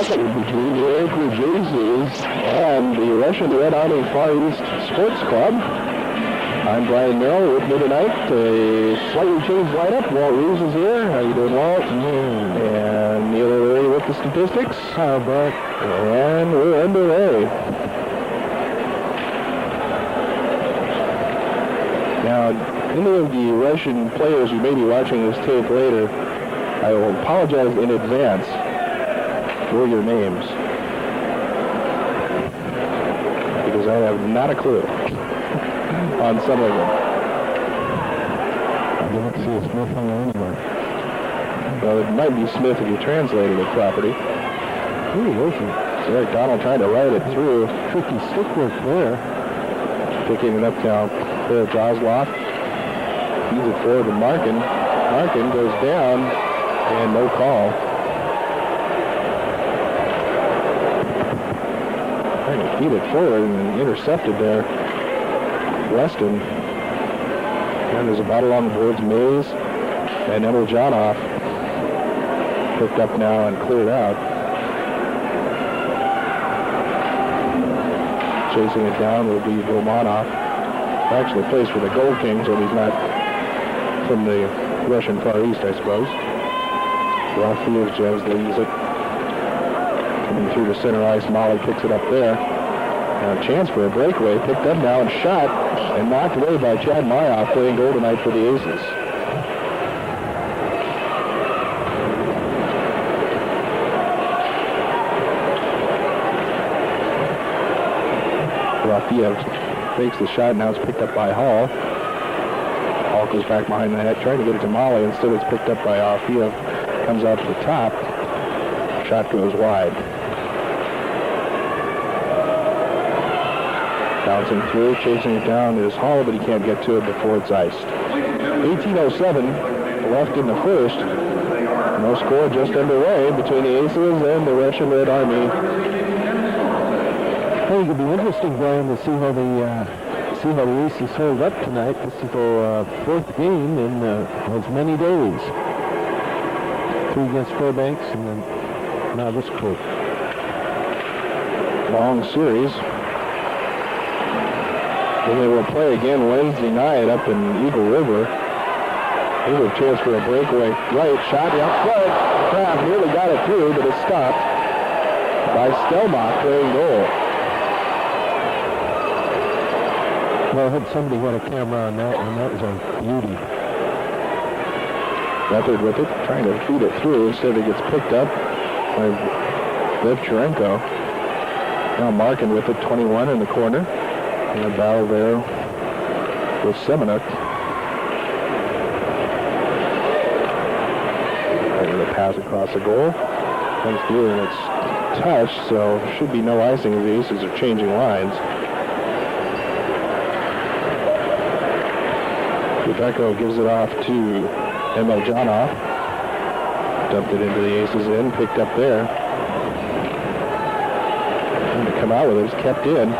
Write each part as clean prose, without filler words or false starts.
bucket between the Anchorage Aces and the Russian Red Army Far East Sports Club. I'm Brian Merrill with me tonight. A slightly changed lineup. Walt Reeves is here. How you doing, Walt? And Neil O'Leary with the statistics. Hi, Bart. And we're underway. Now, any of the Russian players who may be watching this tape later, I will apologize in advance for your names, because I have not a clue on some of them. I don't see a Smith on there anywhere. Well, it might be Smith if you translated it properly. Ooh, listen. Eric Donald trying to ride it through. Tricky stick work there. Picking it up now. There, Drozloff. He's it forward to Markin. Markin goes down, and no call. Trying to feed it forward and intercepted there. Weston. And there's a battle on the boards. Mays and Emiljanov picked up now and cleared out. Chasing it down will be Romanov. Actually plays for the Gold Kings, but he's not from the Russian Far East, I suppose. Rothfield Jevs leads it. Coming through the center ice, Molly picks it up there. Now a chance for a breakaway, picked up now and shot, and knocked away by Chad Mayoff, playing goal tonight for the Aces. Rafiev fakes the shot, now it's picked up by Hall. Hall goes back behind the net, trying to get it to Molly. Instead, it's picked up by Rafiev. Comes out to the top. Shot goes wide. Bouncing through, chasing it down is Hall, but he can't get to it before it's iced. 18:07 left in the first. No score just underway between the Aces and the Russian Red Army. I think it'll be interesting, Brian, to see how the Aces hold up tonight. This is their fourth game in as many days. 3 against Fairbanks and then now this court. Long series. Then they will play again Wednesday night up in Eagle River. Here's a chance for a breakaway. Right shot out front. Kraft nearly got it through, but it's stopped by Stelmach playing goal. Well, I had somebody got a camera on that one. That was a beauty. Beathard with it, trying to feed it through. Instead it gets picked up by Levcharenko. Now Markin with it, 21 in the corner. And a battle there with Semeniuk. Right with a pass across the goal. Comes through and it's touched, so should be no icing as the Aces are changing lines. Rebecco gives it off to Emiljanov. Dumped it into the Aces end, picked up there. Trying to come out with it, it's kept in.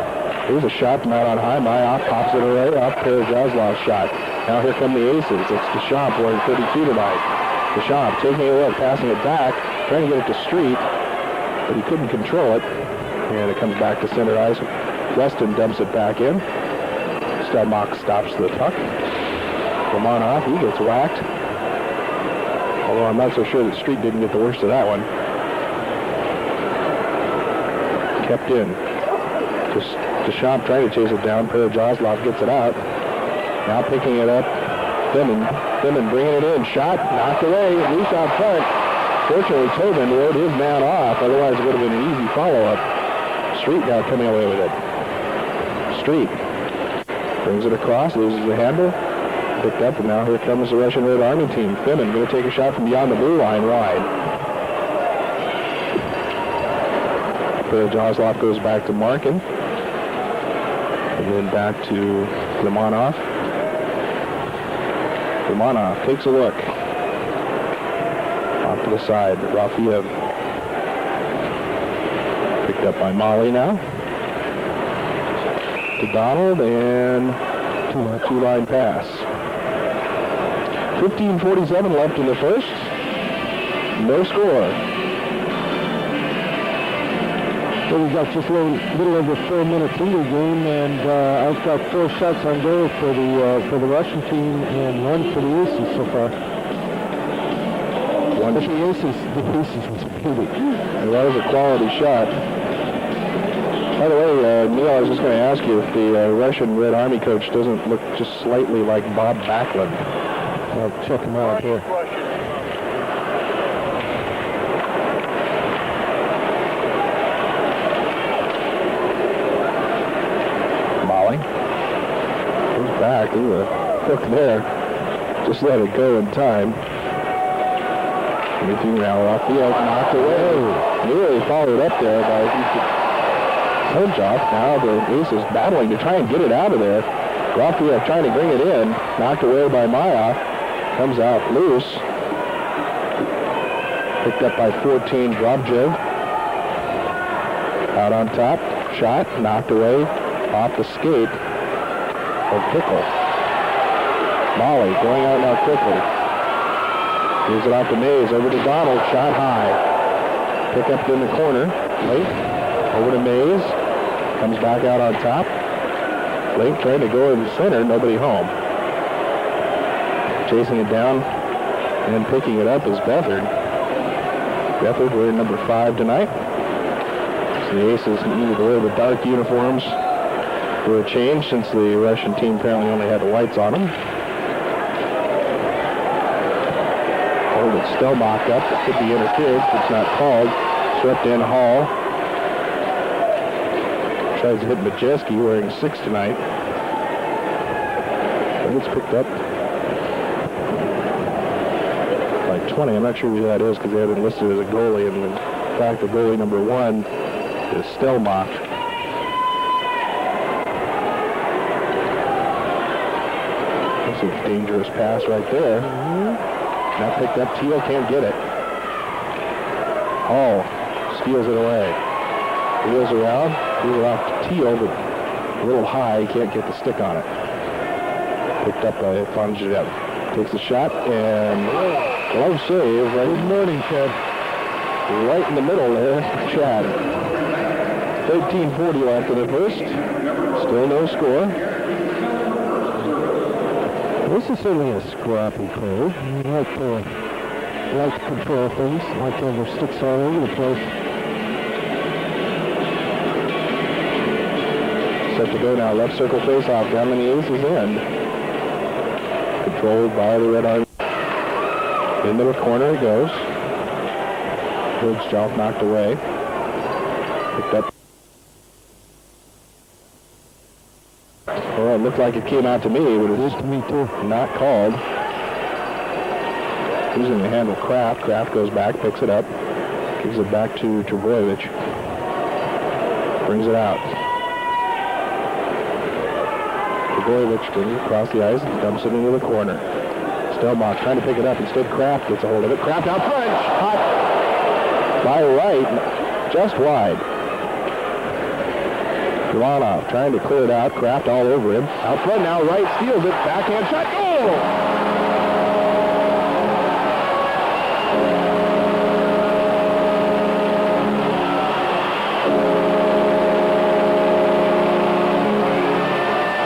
Here's a shot from out on high. Mayoff pops it away off Perezov's shot. Now here come the Aces. It's Deschamps wearing 32 tonight. Deschamps taking a look, passing it back, trying to get it to Street, but he couldn't control it. And it comes back to center ice. Weston dumps it back in. Stelmach stops the puck. Romanov, he gets whacked. Although I'm not so sure that Street didn't get the worst of that one. Kept in. Just Deschamps trying to chase it down. Perezov gets it out. Now picking it up. Finman bringing it in. Shot, knocked away, loose out front. Fortunately, Tobin rode his man off. Otherwise, it would have been an easy follow-up. Street now coming away with it. Street brings it across, loses the handle. Picked up, and now here comes the Russian Red Army team. Finman going to take a shot from beyond the blue line wide. Jozlov goes back to Markin. And then back to Limonov. Limonov takes a look. Off to the side. Rafiev picked up by Molly now. To Donald, and two-line pass. 15:47 left in the first. No score. So we got just a little over 4 minutes into the game, and I've got 4 shots on goal for the Russian team and 1 for the Aces so far. One but the Aces was beauty. And that was a quality shot. By the way, Neil, I was just going to ask you if the Russian Red Army coach doesn't look just slightly like Bob Backlund. I'll check him out here. Back, ooh, a hook there. Just let it go in time. Anything now off the field, knocked away. Nearly followed up there by Hodjoff. Now the Aces battling to try and get it out of there. Rothfield trying to bring it in. Knocked away by Maya. Comes out loose. Picked up by 14, Drobjev. Out on top. Shot, knocked away off the skate of Pickle. Molly going out now quickly. Gives it off to Mays, over to Donald, shot high. Pick up in the corner, late, over to Mays. Comes back out on top. Late trying to go in the center, nobody home. Chasing it down and picking it up is Bethard. Bethard wearing number 5 tonight. So the Aces needed to wear the dark uniforms for a change, since the Russian team apparently only had the whites on them. Hold it, Stelmach up. It could be interfered. It's not called. Swept in Hall. Tries to hit Majeski, wearing 6 tonight. But it's picked up by 20. I'm not sure who that is because they have it listed as a goalie. And in fact, the goalie number 1 is Stelmach. That's a dangerous pass right there. Now picked up. Thiele can't get it. Hall steals it away. Wheels around. Wheels it off to Thiele, but a little high. He can't get the stick on it. Picked up by Fonjev. Takes a shot and glove save. Right. Good morning, Chad. Right in the middle there, Chad. 13:40 left in the first. Still no score. This is certainly a scrappy crew. Like to control things, like to have their sticks all over the place. Set to go now. Left circle face-off down in the Aces end. Controlled by the Red Army. Into the corner it goes. Hodjoff knocked away. Picked up. Well, it looked like it came out to me, but it was not called. Using the handle Kraft. Kraft goes back, picks it up, gives it back to Trebojevic. Brings it out. Trebojevic brings it across the ice and dumps it into the corner. Stelmach trying to pick it up. Instead, Kraft gets a hold of it. Kraft out front. Shot by Wright, just wide. Gilanoff trying to clear it out. Kraft all over him. Out front now. Wright steals it. Backhand shot. Goal!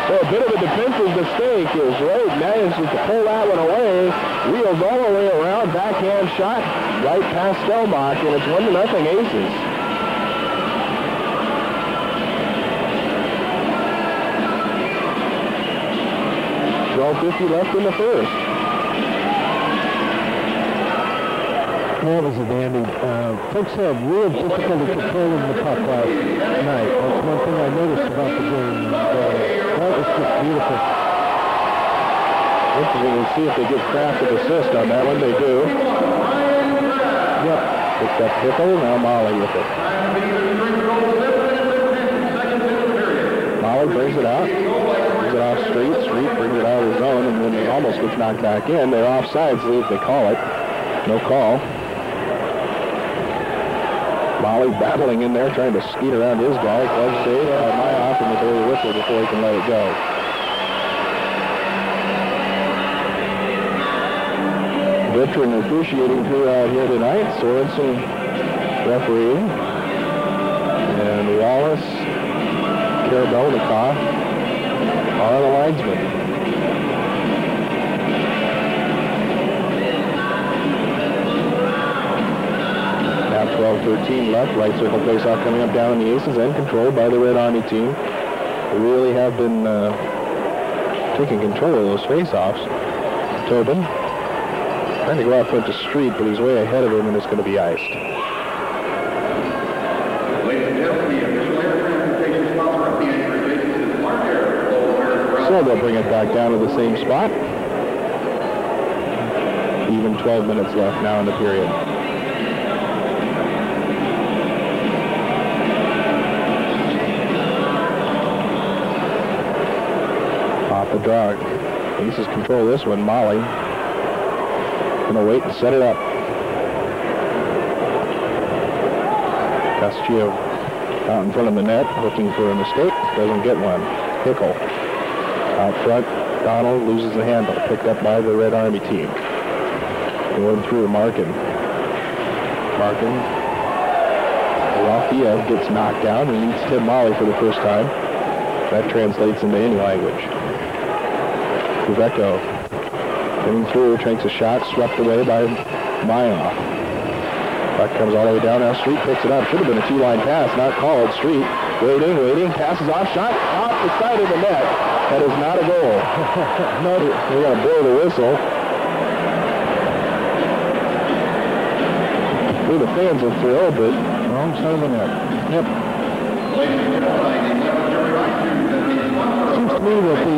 So a bit of a defensive mistake as Wright manages to pull that one away. Wheels all the way around. Backhand shot right past Stelmach, and it's 1-0 Aces. 12:50 left in the first. That was a dandy. Folks have real difficulty controlling the puck last night. That's one thing I noticed about the game. That was just beautiful. Interesting. We'll see if they get Kraft an assist on that one. They do. Yep. Picked up Pickle. Now Molly with it. Molly brings it out. Brings it off Street. Street brings it out of the zone, and then it almost gets knocked back in. They're offside. See if they call it. No call. Molly battling in there, trying to skeet around his guy. Glove save by Myoff, and the early whistle before he can let it go. Veteran officiating crew out here tonight. Sorensen refereeing. And Wallace, Khabarovsk are the linesmen. Now 12-13 left. Right circle faceoff coming up down on the Aces and controlled by the Red Army team. They really have been taking control of those faceoffs. Tobin trying to go out front to Street, but he's way ahead of him and it's going to be iced. So they'll bring it back down to the same spot. Even 12 minutes left now in the period. Off the draw. Aces control this one. Molly gonna wait and set it up. Castillo out in front of the net, looking for a mistake. Doesn't get one. Pickle out front. Donald loses the handle. Picked up by the Red Army team. Going through Markin. Rafael gets knocked down and leads Tim Molly for the first time. That translates into any language. Kuveco getting through, takes a shot, swept away by Mayoff. Puck comes all the way down. Now Street picks it up. Should have been a two-line pass, not called. Street waiting, passes off, shot off the side of the net. That is not a goal. No, they're going to blow the whistle. The fans are thrilled, but wrong side of the net. Yep. Seems to me that the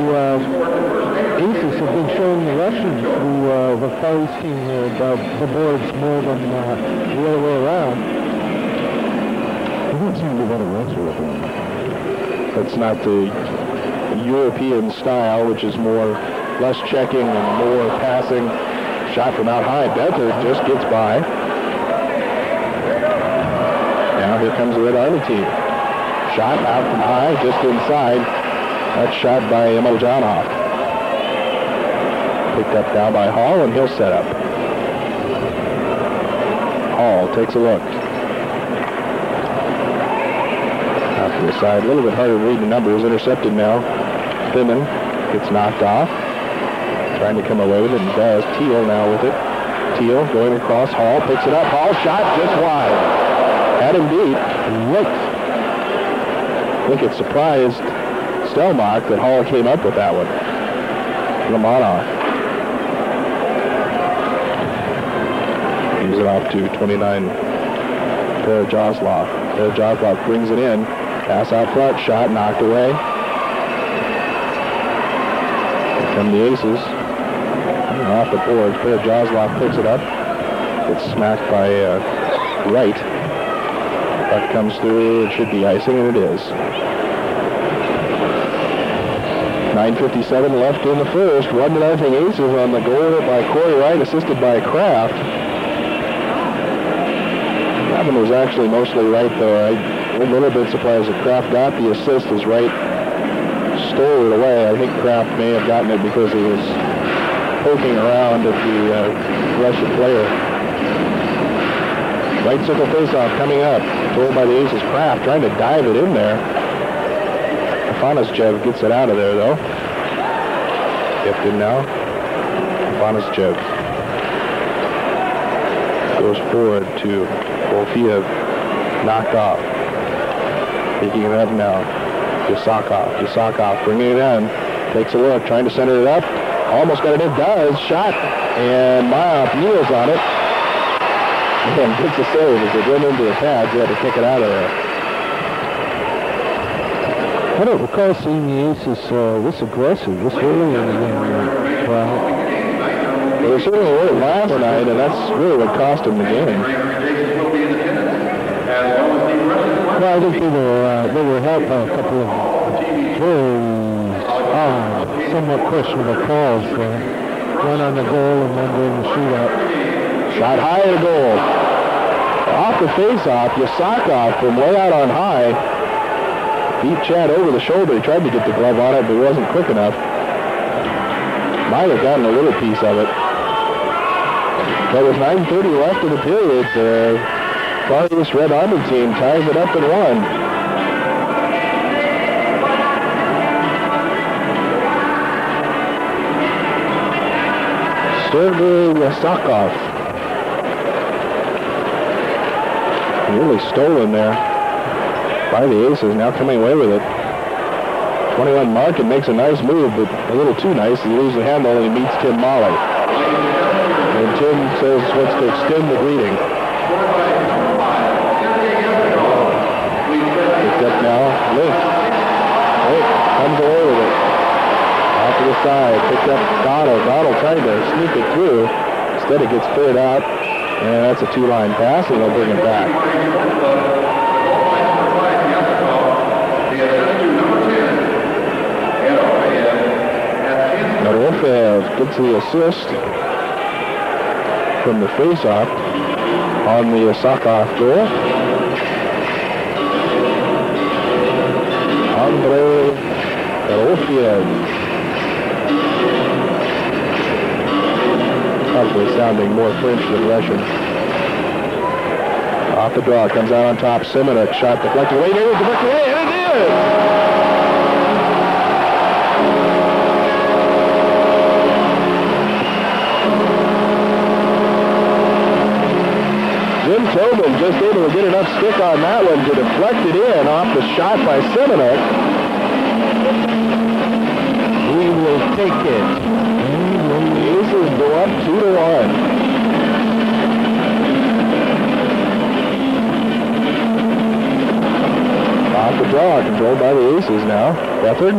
Aces have been showing the Russians who the Far East team the boards more than the other way around. It doesn't seem to be better wrestler with them. That's not the European style, which is less checking and more passing. Shot from out high. Better just gets by. Now here comes the Red Army team. Shot out from high, just inside. That's shot by Emiljanov. Picked up now by Hall, and he'll set up. Hall takes a look. Out to the side, a little bit harder to read the numbers. Intercepted now. Fimin gets knocked off. Trying to come away with it, and does. Thiele now with it. Thiele going across. Hall picks it up. Hall shot just wide. Had him beat. Right. I think it surprised Stelmach that Hall came up with that one. Lamanov. Gives it off to 29. Perejazlov. Perejazlov brings it in. Pass out front. Shot knocked away. Here come the Aces. Off the boards. Perejazlov picks it up. Gets smacked by Wright. Puck comes through, it should be icing, and it is. 9:57 left in the first. 1-0 Aces on the goal by Kory Wright, assisted by Kraft. That one was actually mostly Wright, though. I'm a little bit surprised that Kraft got the assist as Wright stole it away. I think Kraft may have gotten it because he was poking around at the Russian player. Right circle faceoff coming up. Told by the Aces. Kraft trying to dive it in there. Afanasyev gets it out of there, though. Kept in now. Afanasyev goes forward to Wolfiev. Knocked off. Picking it up now. Yasakov bringing it in. Takes a look. Trying to center it up. Almost got it in. Does. Shot. And Mayoff kneels on it. And gets a save as it went into the pads. They had to kick it out of there. I don't recall seeing the Aces this aggressive, this early in the game. Well, they certainly were last night, and that's really what cost them the game. Well, I think they were helped by a couple of very somewhat questionable calls. One on the goal and one during the shootout. Shot high at a goal. Off the face-off, Yasakov from way out on high. Beat Chad over the shoulder. He tried to get the glove on it, but he wasn't quick enough. Might have gotten a little piece of it. But with 9:30 left in the period, the Far East Red Army team ties it up at 1. Sergei Yasakov. Nearly stolen there by the Aces, now coming away with it. 21 Markin makes a nice move, but a little too nice. He loses the handle and he meets Tim Molly. And Tim says wants to extend the greeting. Picked up now, Link. Comes away with it. Off to the side, picked up Donald. Donald trying to sneak it through. Instead it gets cleared out. And that's a two-line pass, and they'll bring it back. Yeroфеев gets the assist from the face-off on the Yasakov goal. Andrei Yeroфеев. Probably sounding more French than Russian. Off the draw, comes out on top. Semeniuk, shot deflected away, deflected away, and it is! Jim Tobin just able to get enough stick on that one to deflect it in off the shot by Semeniuk. We will take it. The Aces go up 2-1. Off the draw, controlled by the Aces now. Bethard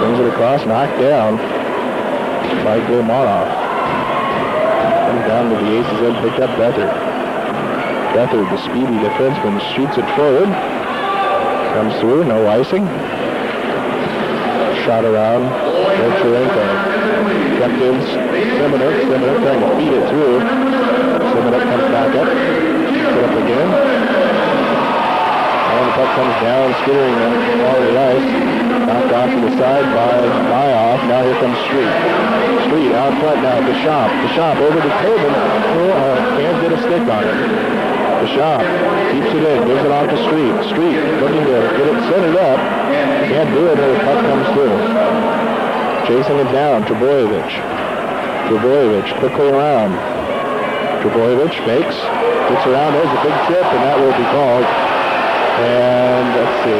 brings it across, knocked down by Gilmanov. Comes down to the Aces and picked up Bethard. Bethard, the speedy defenseman, shoots it forward. Comes through, no icing. Shot around Gocharenko. Kept in Semeniuk. Semeniuk trying to feed it through. Semeniuk comes back up. Put up again. And the puck comes down, skittering all the ice. Knocked off to the side by Mayoff. Now here comes Street. Street out front now to Shop. The Shop over to Tobin. Can't get a stick on it. The Shop keeps it in, gives it off to Street. Street looking to get it centered up. Can't do it when the puck comes through. Chasing it down, Trebojevic. Trebojevic quickly around. Trebojevic makes, gets around, there's a big trip, and that will be called. And let's see.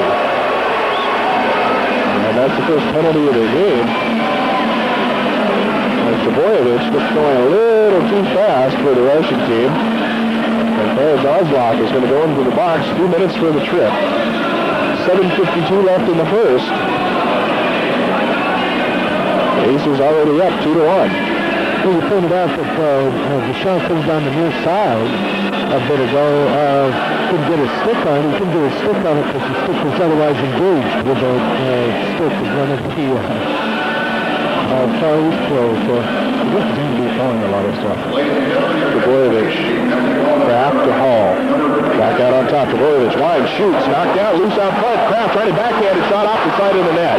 And that's the first penalty of the game. And Trebojevic looks going a little too fast for the Russian team. And Khabarovsk is going to go into the box, 2 minutes for the trip. 7:52 left in the first. Aces already up 2-1. Well, you pointed out that the shot comes down the near side a bit ago. Couldn't get a stick on it. He couldn't get a stick on it because the stick was otherwise engaged with a stick of one of the Far East pros. So he doesn't seem to be throwing a lot of stuff. Trebojevic, Kraft to Hall. Back out on top. Trebojevic, wide, shoots, knocked out, loose out front. Kraft trying to backhand it, shot off the side of the net.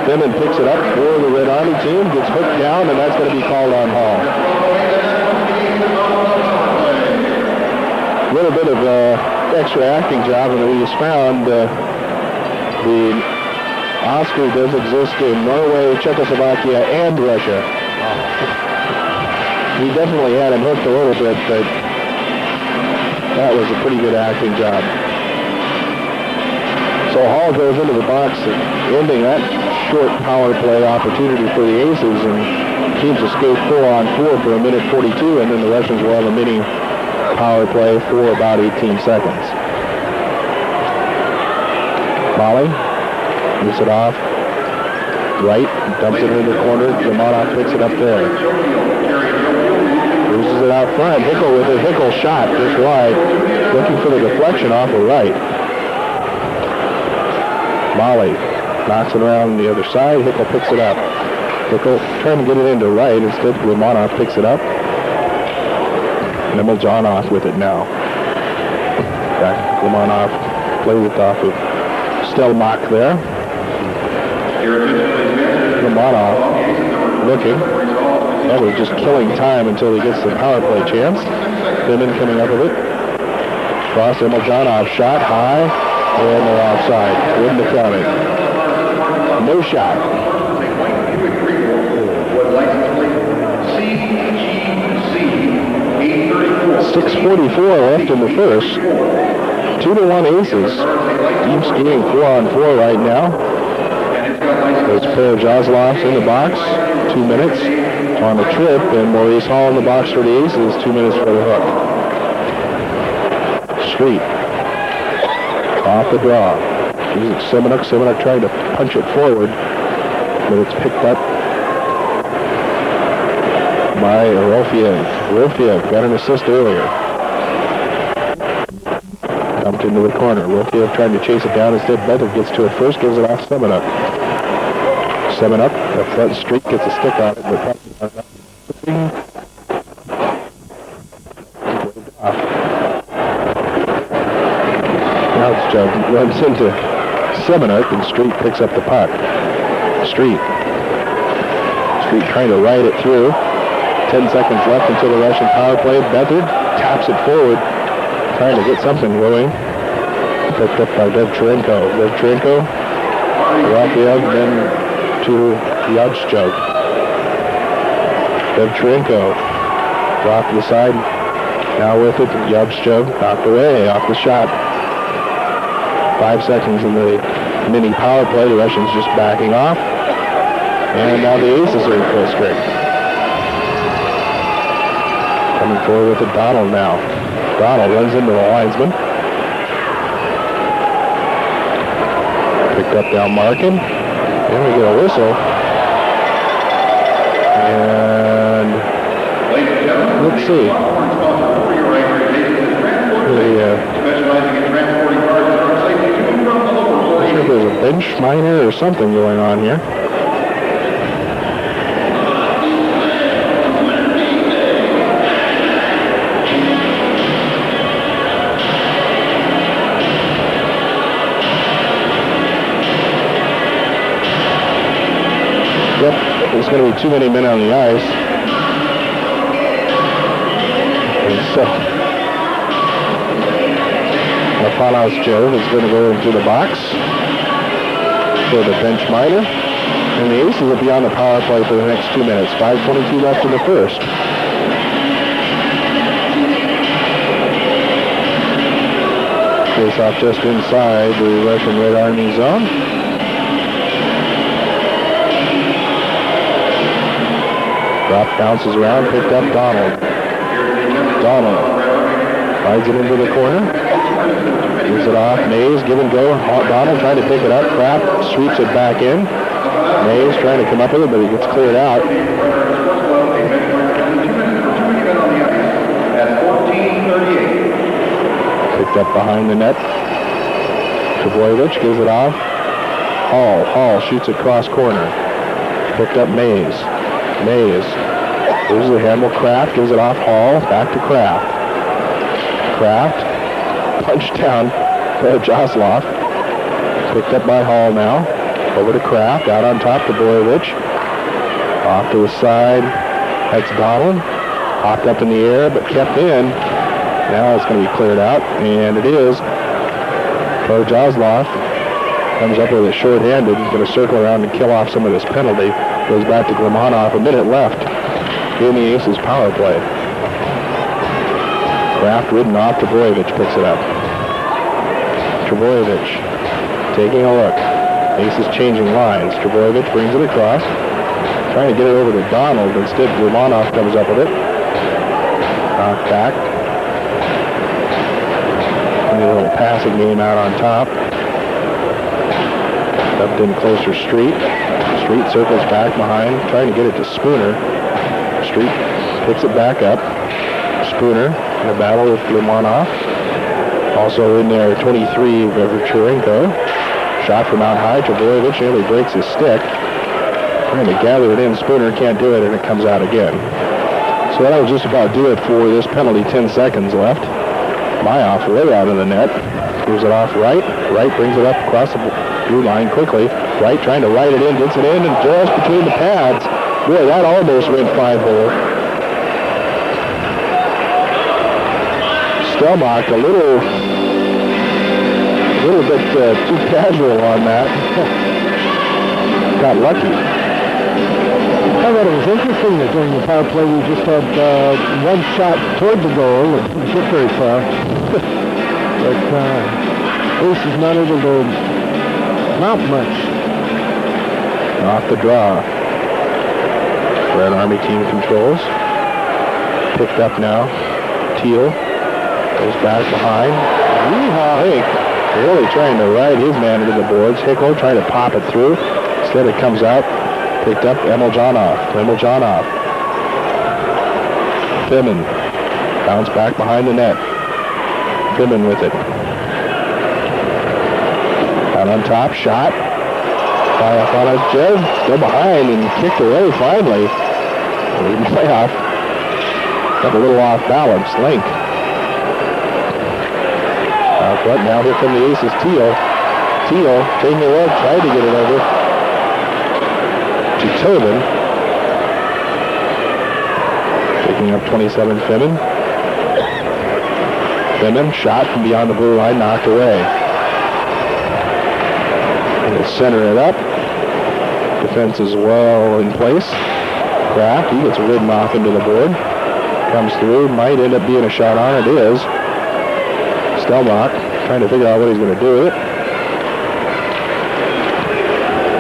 Fimin picks it up for the Red Army team, gets hooked down, and that's going to be called on Hall. A little bit of extra acting job, and we just found the Oscar does exist in Norway, Czechoslovakia, and Russia. We definitely had him hooked a little bit, but that was a pretty good acting job. So Hall goes into the box, ending that short power play opportunity for the Aces, and teams escape 4-on-4 for 1:42, and then the Russians will have a mini power play for about 18 seconds. Molly moves it off. Wright dumps it into the corner. Gilmanov picks it up there. Loses it out front. Hickle with it. Hickle shot just wide. Looking for the deflection off of Wright. Molly knocks it around the other side. Hickle picks it up. Hickle trying to get it into Wright. Instead, Gilmanov picks it up. And then Miljanov with it now. Back Gilmanov plays it off of Stelmach there. Gilmanov looking. That was just killing time until he gets the power play chance. Fimin coming up with it. Cross Miljanov shot high. And they're offside. Wouldn't have counted. No shot. 6:44 left in the first. 2-1 Aces. Team skiing 4-on-4 right now. There's Perezhazlov's in the box, 2 minutes on the trip, and Maurice Hall in the box for the Aces, 2 minutes for the hook. Street. Off the draw. Semeniuk trying to punch it forward, but it's picked up by Yerofeyev. Yerofeyev got an assist earlier. Dumped into the corner. Yerofeyev trying to chase it down. Instead, Better gets to it first, gives it off Semeniuk. Semeniuk, the front street, gets a stick on it. Now it's runs into Semeniuk, and Street picks up the puck. Street trying to ride it through. 10 seconds left until the Russian power play. Beathard taps it forward, trying to get something going. Picked up by Vevcherenko. Yerofeyev, then to Yadchuk. Vevcherenko off to the side. Now with it, Yadchuk knocked away off the shot. 5 seconds in the mini power play. The Russians just backing off. And now the Aces are in full strength. Coming forward with it, Donald now. Donald runs into the linesman. Picked up down Markin. Then we get a whistle. And let's see. I think there's a bench minor or something going on here. There's going to be too many men on the ice. And so, Joe is going to go into the box for the bench minor. And the Aces will be on the power play for the next 2 minutes. 5:22 left in the first. Face off just inside the Russian Red Army zone. Drop bounces around, picked up Donald. Rides it into the corner. Gives it off. Mays, give and go. Donald trying to pick it up. Kraft sweeps it back in. Mays trying to come up with it, but he gets cleared out. Picked up behind the net. Trebojevic gives it off. Hall shoots it cross corner. Picked up Mays. Here's the handle. Kraft gives it off Hall. Back to Kraft. Punched down by Jaslov. Picked up by Hall now. Over to Kraft. Out on top to Trebojevic. Off to the side. That's Donald. Popped up in the air but kept in. Now it's going to be cleared out. And it is. Jaslov comes up with it short-handed. He's going to circle around and kill off some of this penalty. Goes back to Gilmanov. A minute left in the Aces power play. Kraft ridden off. Trebojevic picks it up. Trebojevic taking a look. Aces changing lines. Trebojevic brings it across. Trying to get it over to Donald. Instead, Gilmanov comes up with it. Knocked back. A little passing game out on top. Up in closer Street. Street circles back behind, trying to get it to Spooner. Street picks it back up. Spooner in a battle with Gilmanov. Also in there, 23, Vevcherenko. Shot from out high. Trebojevic nearly breaks his stick. Trying to gather it in. Spooner can't do it, and it comes out again. So that'll just about do it for this penalty. 10 seconds left. Mayoff right out of the net. Gives it off Wright. Wright brings it up across the blue line quickly. Wright trying to ride it in, gets it in, and just between the pads. Boy, that almost went 5-hole. Stelmach a little bit too casual on that. Got lucky. I thought it was interesting that during the power play we just had one shot toward the goal. It didn't get very far. But Ace is not able to mount much. Off the draw. Red Army team controls. Picked up now. Thiele goes back behind. Hink really trying to ride his man into the boards. Hickle trying to pop it through. Instead it comes out. Picked up Emiljanov. Fimin. Bounce back behind the net. Fimin with it. Out on top. Shot. Fly off on Jev. Still behind and kicked away finally. Leading playoff. Got a little off balance. Link. Out front now. Here come the Aces. Thiele taking a look. Tried to get it over to Tobin. Picking up 27, Fimin. Shot from beyond the blue line, knocked away. And they center it up. Defense is well in place. Kraft, he gets ridden off into the board. Comes through, might end up being a shot on. It is. Stelmach trying to figure out what he's going to do with it.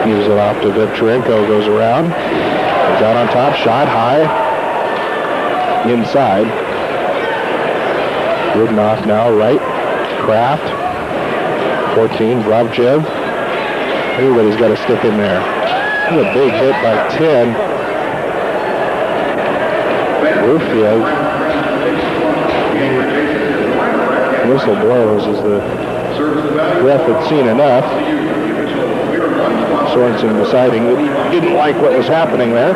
Gives it off to Victorenko, goes around. He's out on top, shot high. Inside. Ridden off now, right. Kraft. 14, Bravchev. Everybody's got to stick in there. That's a big hit by 10. Ruffield. Whistle blows as the ref had seen enough. Sorensen deciding that he didn't like what was happening there.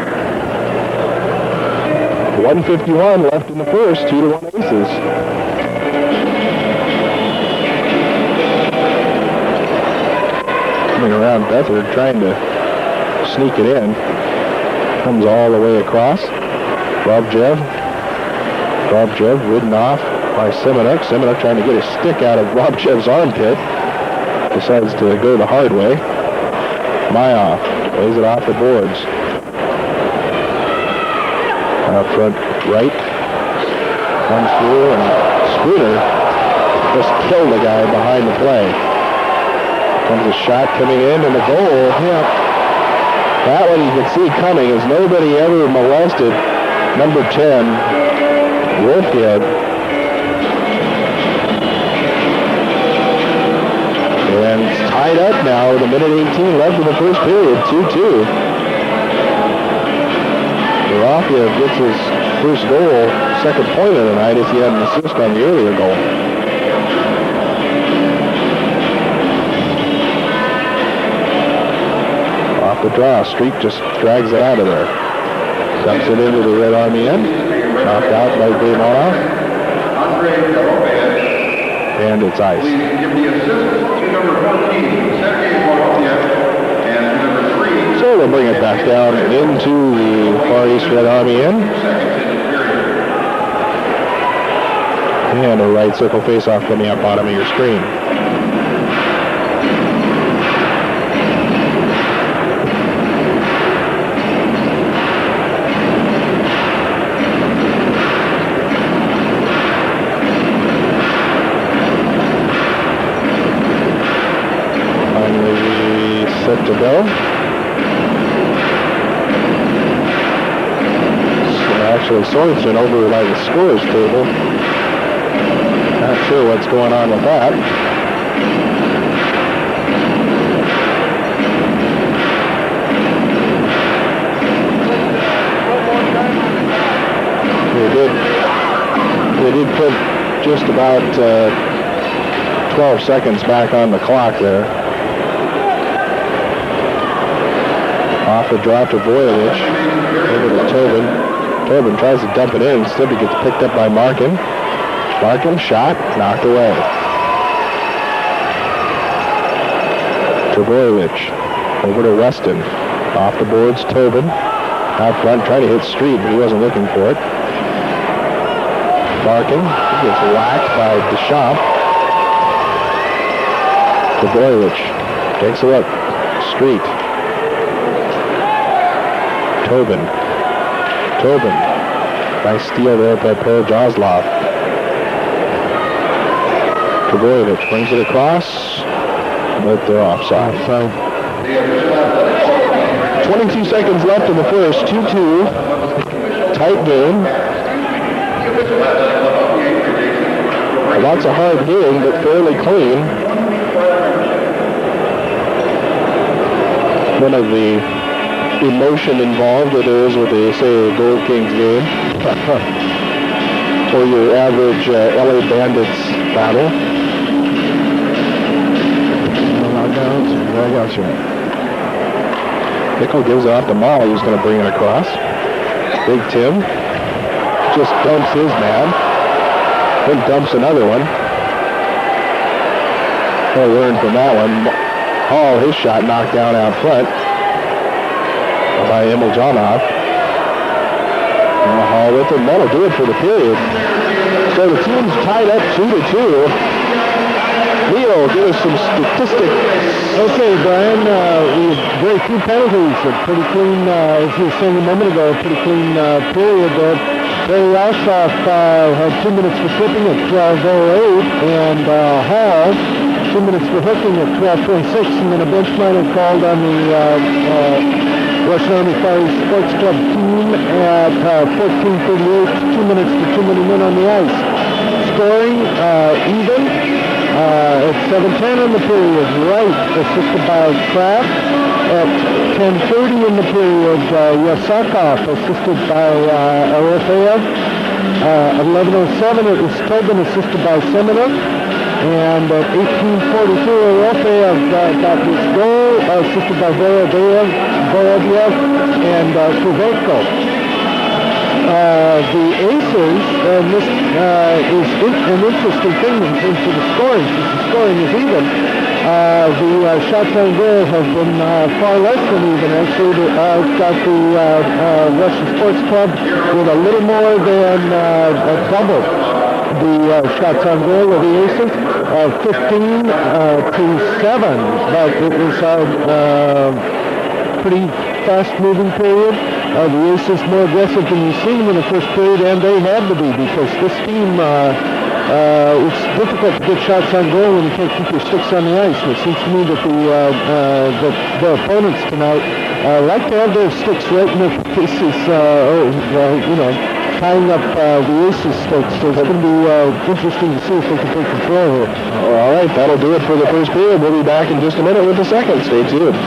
1:51 left in the first, 2-1 Aces. Coming around Bethard, trying to sneak it in. Comes all the way across. Bravchev ridden off by Semeniuk. Semeniuk trying to get his stick out of Bravchev's armpit. Decides to go the hard way. Mayoff lays it off the boards. Out front right. Comes through and Spooner just killed the guy behind the play. Comes a shot coming in and the goal. Yeah. That one you can see coming as nobody ever molested number 10, Wolfhead. And it's tied up now with a minute 18 left in the first period, 2-2. Yeroфеев gets his first goal, second point of the night as he had an assist on the earlier goal. Off the draw, Street just drags it out of there. Dumps it into the Red Army end. Knocked out by Gilmanov. And it's ice. Please give the assist to number 14, Sergei Waробyev, and number 3. So they'll bring it back down into the Far East Red Army end. And a right circle face-off coming up bottom of your screen. Set to go. So actually, Sorensen over by the scorers table. Not sure what's going on with that. They did put just about 12 seconds back on the clock there. Off the draw to Voyevich. Over to Tobin. Tobin tries to dump it in. Instead, it gets picked up by Markin. Markin, shot, knocked away. To Voyevich. Over to Weston. Off the boards, Tobin. Out front, trying to hit Street, but he wasn't looking for it. Markin. He gets whacked by Deschamps. To Voyevich. Takes a look. Street. Tobin. Tobin. Nice steal there by Perezhazlov. Kory brings it across. But they're offside. 22 seconds left in the first. 2-2. Tight game. Lots of hard hitting, but fairly clean. None of the emotion involved that there is with a, say, a Gold Kings game. Or your average LA Bandits battle. Pickle gives it off to Molly, who's going to bring it across. Big Tim just dumps his man. Then dumps another one. He'll learn from that one. Hall, his shot knocked down out front by Emil Janov. Hall with it. That'll do it for the period. So the team's tied up 2-2. Leo, give us some statistics. Okay, Brian, we had very few penalties. A pretty clean, as you were saying a moment ago, a pretty clean period there. Barry Ossoff had 2 minutes for flipping at 12:08, and Hall 2 minutes for hooking at 12:26, and then a bench minor called on the Russian Army Fire Sports Club team at 14:38, 2 minutes for 2 men on the ice. Scoring even at 7:10 in the period. Wright assisted by Kraft. At 10:30 in the period, Yasakov assisted by Yeroфеев. At 11:07 it was Tobin assisted by Semeniuk. And at 18:42 Yeroфеев got his goal assisted by Vorovyev and Kovalko. The aces, and this is an interesting thing in terms of the scoring, since the scoring is even. The shots on goal have been far less than even. Actually, got the Russian Sports Club with a little more than double the shots on goal of the aces, 15-7. But it was a pretty fast-moving period. The aces more aggressive than you've seen them in the first period, and they had to be, because this team, it's difficult to get shots on goal when you can't keep your sticks on the ice. And it seems to me that the opponents tonight like to have their sticks right in their faces, tying up the aces sticks. So it's going to be interesting to see if they can take control here. All right, that'll do it for the first period. We'll be back in just a minute with the second. Stay tuned.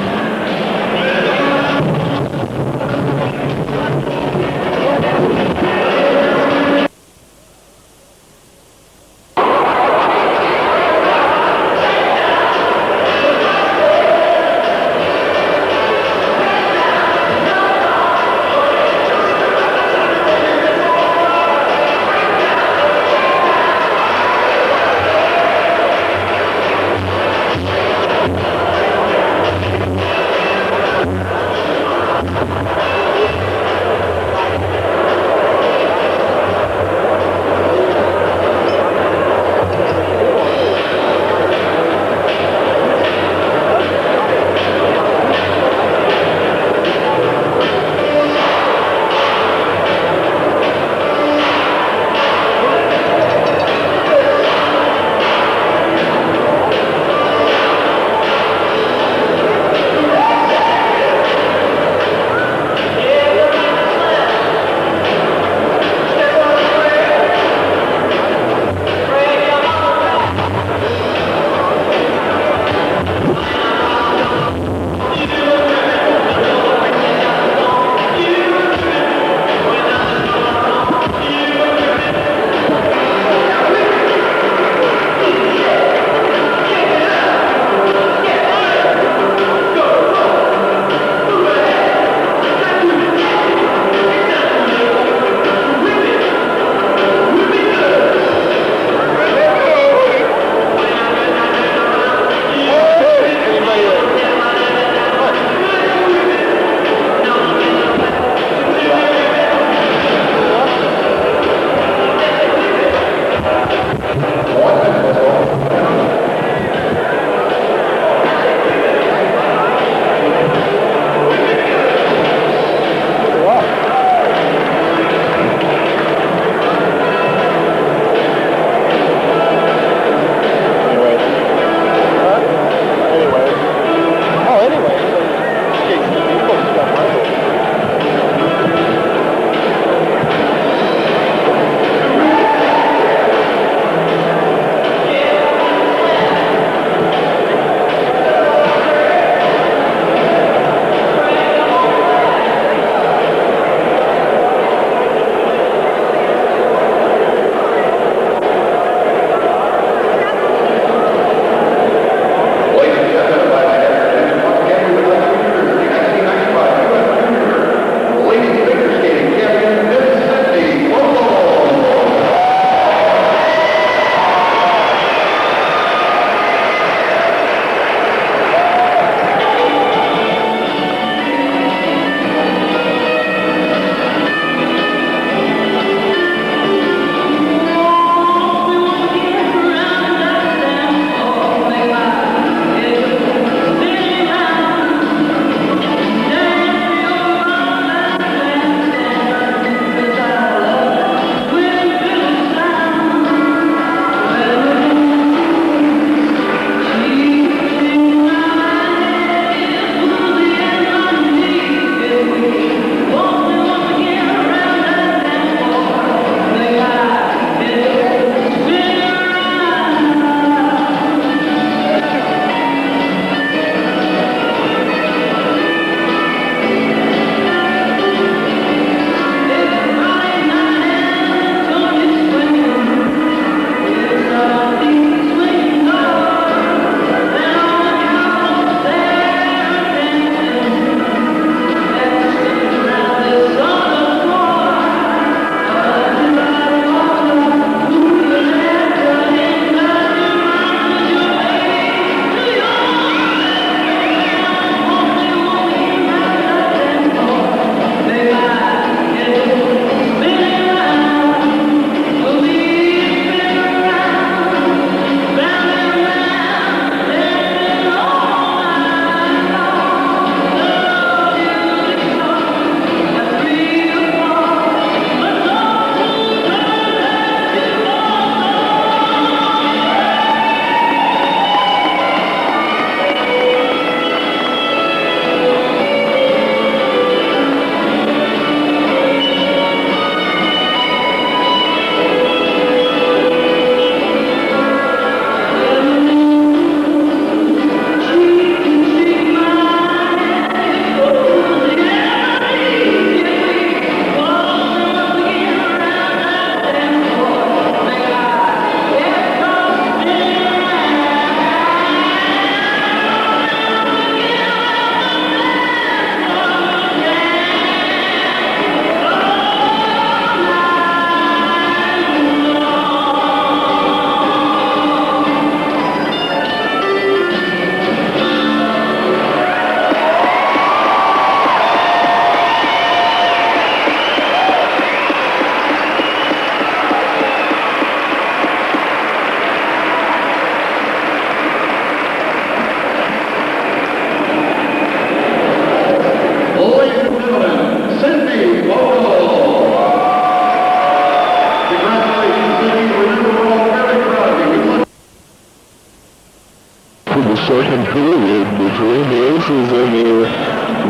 second period between the Aces and the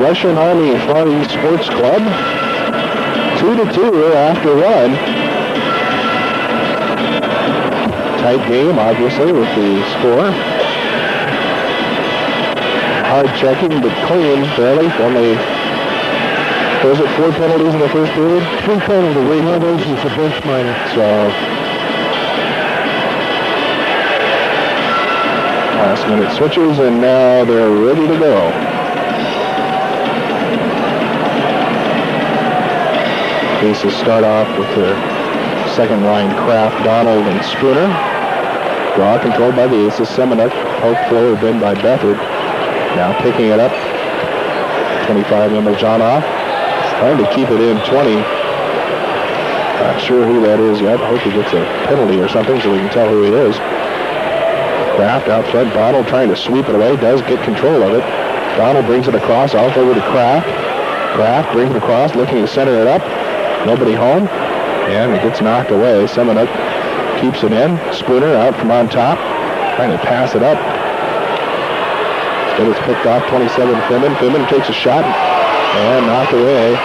Russian Army Far East Sports Club. 2-2 after one. Tight game, obviously, with the score. Hard checking, but clean, fairly. Only, was it 4 penalties in the first period? 3 penalties. One of those was a bench minor. So, last minute switches, and now they're ready to go. Aces start off with their second line, Kraft, Donald, and Spooner. Draw controlled by the Aces. Semeniuk, poke forward in by Bethard. Now picking it up. 25 Immeljanov. Trying to keep it in 20. Not sure who that is yet. Hope he gets a penalty or something so we can tell who he is. Kraft out front. Donald trying to sweep it away. Does get control of it. Donald brings it across. Off over to Kraft. Kraft brings it across. Looking to center it up. Nobody home. And it gets knocked away. Semeniuk keeps it in. Spooner out from on top. Trying to pass it up. It is picked off. 27 Fimin. Fimin takes a shot. And knocked away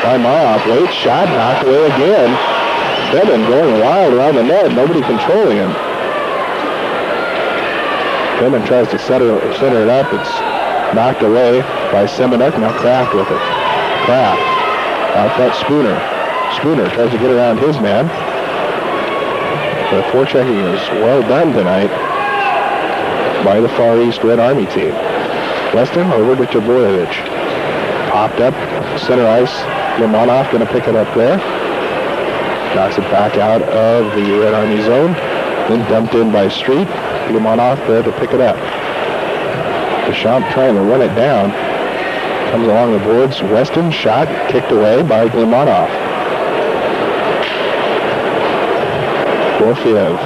by Mayoff. Waits. Shot. Knocked away again. Fimin going wild around the net. Nobody controlling him. Fimin tries to center it up. It's knocked away by Semeniuk. Now Kraft with it. Kraft. Out front, Spooner. Spooner tries to get around his man. The forechecking is well done tonight by the Far East Red Army team. Weston over to Taboyevich. Popped up, center ice. Limonov going to pick it up there. Knocks it back out of the Red Army zone. Then dumped in by Street. Limonov there to pick it up. Deschamps trying to run it down. Comes along the boards. Weston shot, kicked away by Glimonov. Gorfiev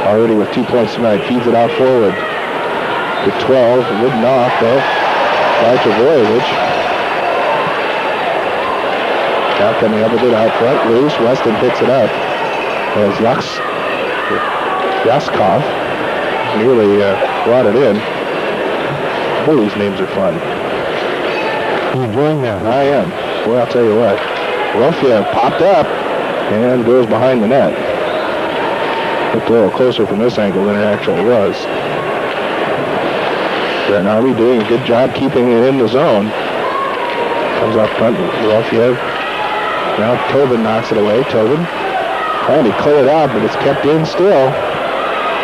already with 2 points tonight. Feeds it out forward to 12. Ridden off though by Travojevic. Now coming up a bit out front. Loose. Weston picks it up. As Yaskov nearly brought it in. Boy, these names are fun. You enjoying that? I am. Well, I'll tell you what. Gorfiev popped up and goes behind the net. Looked a little closer from this angle than it actually was. Red Army doing a good job keeping it in the zone. Comes up front, Gorfiev. Now Tobin knocks it away. Tobin trying to clear it out, but it's kept in still.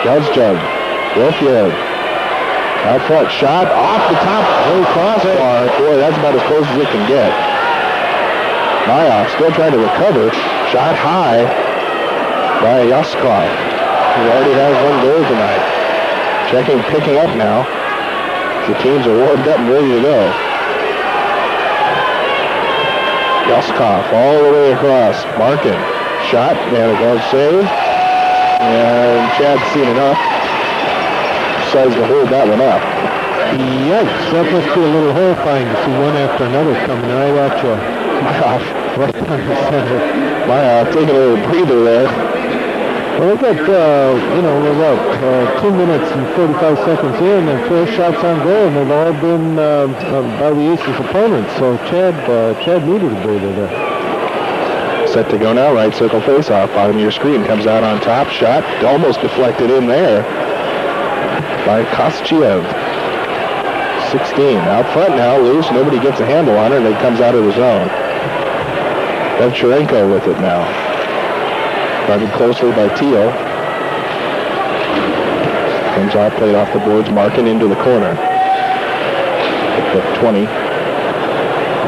Judge. Gorfiev. Out front, shot off the top, crossbar. Boy, that's about as close as it can get. Mayoff still trying to recover. Shot high by Yaskov, who already has 1 goal tonight. Picking up now. The teams are warmed up and ready to go. Yaskov all the way across. Markin. Shot, and a glove save. And Chad's seen enough. Decides to hold that one up. Yikes, that must be a little horrifying to see one after another coming right at you. Mayoff Right on the center. Mayoff taking a little breather there. Well, they've got, we're about 2 minutes and 45 seconds in, and 4 shots on goal, and they've all been by the Aces opponents. So Chad needed a breather there. Set to go now, right circle face-off. Bottom of your screen comes out on top. Shot almost deflected in there by Kostychev. 16. Out front now, loose. Nobody gets a handle on it, and it comes out of the zone. Vevcherenko with it now. Guarded closely by Thiele. Comes out, played off the boards, Markin into the corner. Picked up 20.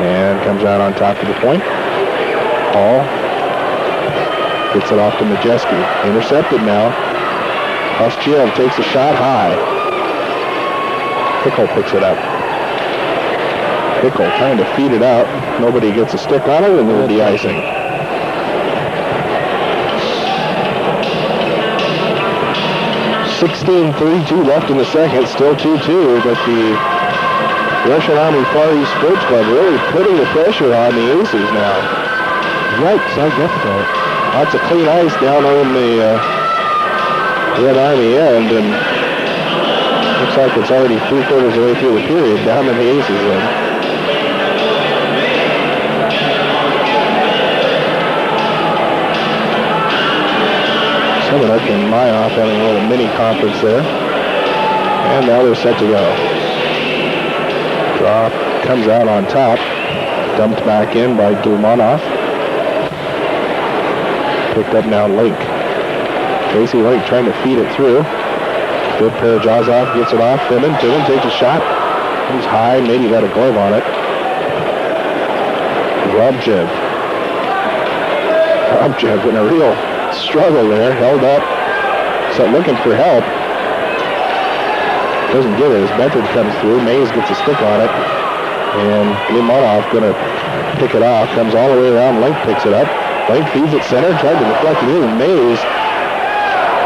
And comes out on top of the point. Hall gets it off to Majeski. Intercepted now. Kostychev takes a shot high. Pickle picks it up. Pickle trying to feed it out. Nobody gets a stick on it, and there'll be icing. .32 left in the second. Still 2-2, but the Russian Army Far East Sports Club really putting the pressure on the Aces now. Yikes, I guess so. Lots of clean ice down on the Red Army end, and looks looks like it's already 3/4 of the way through the period. Down to the Aces then. Semeniuk and Mayoff having a little mini conference there. And now they're set to go. Draw comes out on top. Dumped back in by Gilmanov. Picked up now Link. Tracy Link trying to feed it through. Good pair. Jazov gets it off. Fimin takes a shot. He's high. Maybe got a glove on it. Robjev in a real struggle there. Held up. So looking for help. Doesn't get it as Bedford comes through. Mays gets a stick on it. And Gilmanov going to pick it off. Comes all the way around. Link picks it up. Link feeds it center. Tried to deflect it in. Mays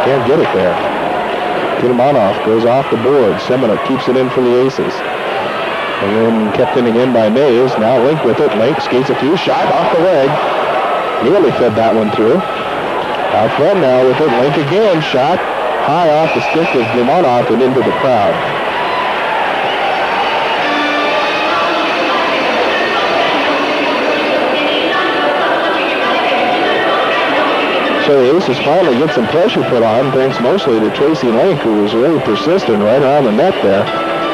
can't get it there. Gilmanov goes off the board. Semeniuk keeps it in for the Aces. And then kept in again by Mays. Now Link with it. Link skates a few. Shot off the leg. Nearly fed that one through. Out front now with it. Link again. Shot high off the stick of Gilmanov and into the crowd. So the Aces finally get some pressure put on, thanks mostly to Tracy Link, who was really persistent right around the net there.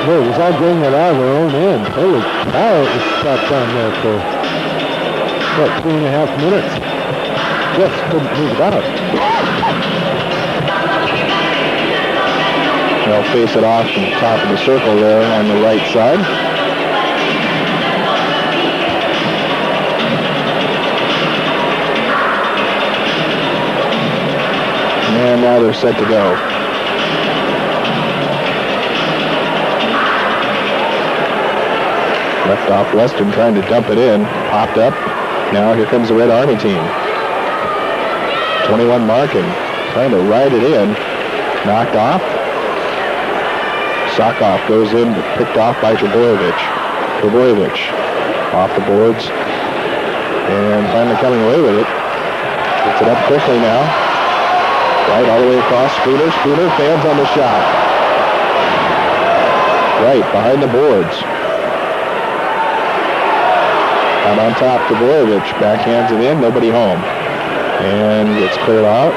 Well, it was all getting it out of their own end. Holy cow, it was stopped down there for, 3.5 minutes. Just couldn't move it out. They'll face it off from the top of the circle there on the right side. And now they're set to go. Left off Western trying to dump it in. Popped up. Now here comes the Red Army team. 21 Markin trying to ride it in. Knocked off. Sakov goes in, picked off by Trebojevic. Off the boards. And finally coming away with it. Gets it up quickly now. Right, all the way across. Spooner fails on the shot. Right, behind the boards. Out on top, Trebojevic backhands it in, nobody home. And it's cleared out.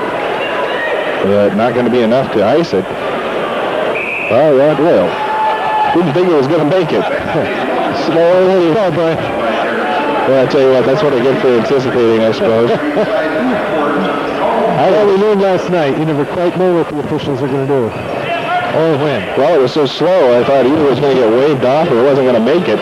But not going to be enough to ice it. Oh, yeah, it will. Didn't think it was going to make it. Slowly. Oh, boy. Well, I tell you what, that's what I get for anticipating, I suppose. Well, we learned last night, you never quite know what the officials are going to do. Or when. Well, it was so slow, I thought either was going to get waved off or it wasn't going to make it.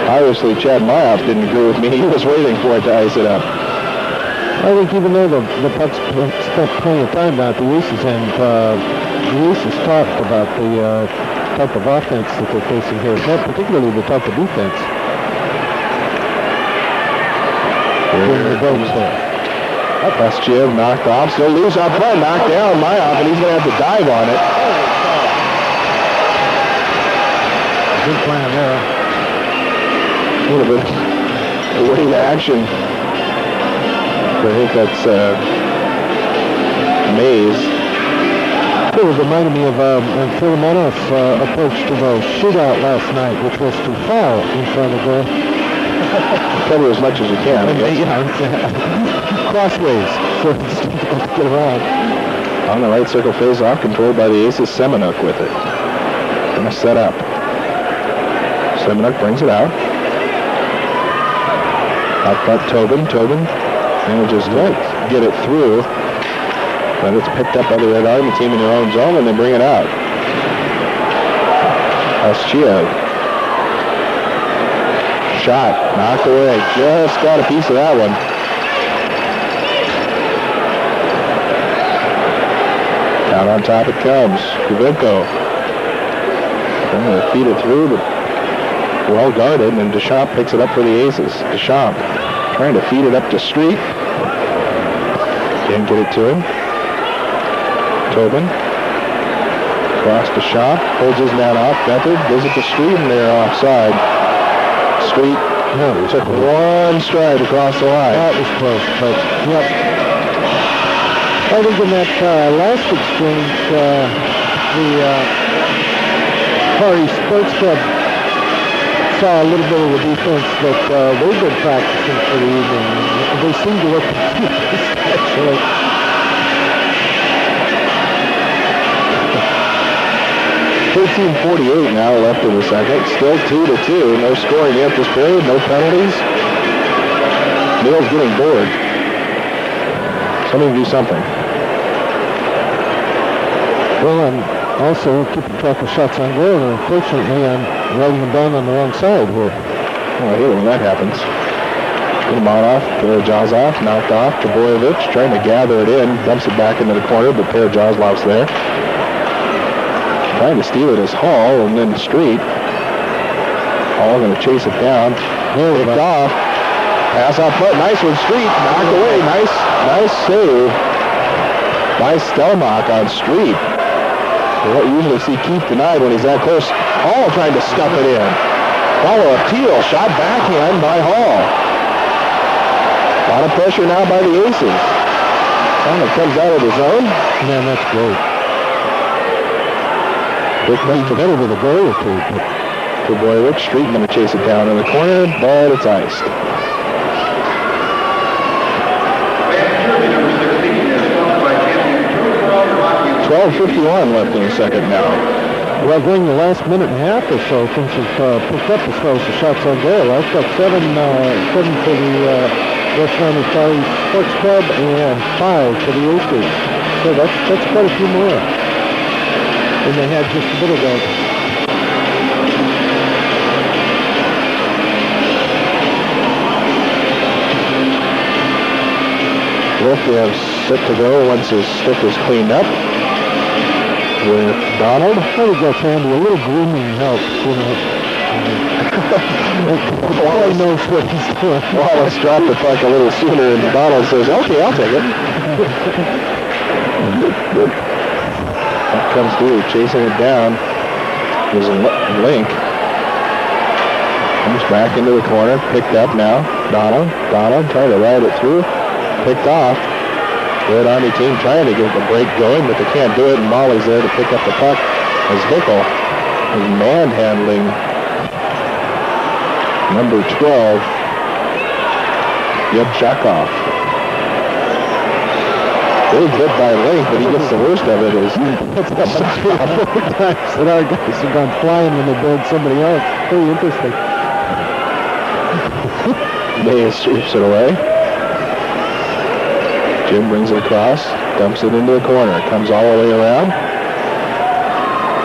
Obviously, Chad Mayoff didn't agree with me. He was waiting for it to ice it up. I think even though the Pucks spent plenty of time down at the Aces, and the Aces talked about the type of offense that they're facing here, not particularly the type of defense. Here it goes there. Pastchev knocked off, still loose out front, knocked down Mayoff, and he's going to have to dive on it. Good plan there. A little bit of waiting action. I think that's Mays. It was reminding me of Filimenov's approach to the shootout last night, which was to foul in front of the... Cover as much as you can, I guess. Crossways, so it's difficult to get around. On the right circle face-off, controlled by the Aces. Semeniuk with it. Gonna set up. Semeniuk brings it out. Out front, Tobin manages to get it through, but it's picked up by the Red Army team in their own zone, and they bring it out. Pastchev. Shot, knocked away. Just got a piece of that one. Down on top it comes. Kuvinko. Going to feed it through, but well guarded, and Deschamps picks it up for the Aces. Deschamps trying to feed it up to Street. Didn't get it to him. Tobin. Across Deschamps. Holds his man off. Bethard gives it to Street, and they're offside. Street took one stride across the line. That was close, but yep. I think in that last exchange, the Kory Sports Club saw a little bit of the defense that they've been practicing for the evening. They seem to look confused, actually. 13:48 now left in the second. Still 2-2. No scoring yet this period. No penalties. Neal's getting bored. Somebody do something. Well, I'm also keeping track of shots on goal, and unfortunately I'm writing them down on the wrong side here. Oh, I hate it when that happens. Gilmanov, Perejazov, knocked off. Trebojevic trying to gather it in. Dumps it back into the corner, but Perejazov's there. Trying to steal it is Hall, and then Street. Hall going to chase it down. Picked off. Pass out front. Nice one, Street. Knocked away. Nice save by Stelmach on Street. We don't usually see Keith denied when he's that close. Hall trying to stuff it in. Follow up Thiele. Shot backhand by Hall. A lot of pressure now by the Aces. It comes out of the zone. Man, that's great. He's better with a goal or two. Trebojevic, Street going to chase it down in the corner, but it's iced. 12:51 left in the second now. Well, during the last minute and a half or so, things have picked up as far as the shots on goal. I've got seven for the West Miami Kory Sports Club and 5 for the Aces. So that's quite a few more than they had just a bit ago. Wolf set to go once his stick is cleaned up. With Donald. There we go, Sandy. A little grooming helps, you know. Wallace knows what he's doing. Wallace dropped the puck a little sooner, and Donald says, okay, I'll take it. That comes through, chasing it down. There's a link. Comes back into the corner, picked up now. Donald trying to ride it through. Picked off. Red Army team trying to get the break going, but they can't do it, and Molly's there to pick up the puck as Hickel is manhandling number 12, Yevchakov. Big hit by Link, but he gets the worst of it. That's times that our guys have gone flying when they build somebody else. Very interesting. Mays sweeps it away. Jim brings it across, dumps it into the corner, comes all the way around.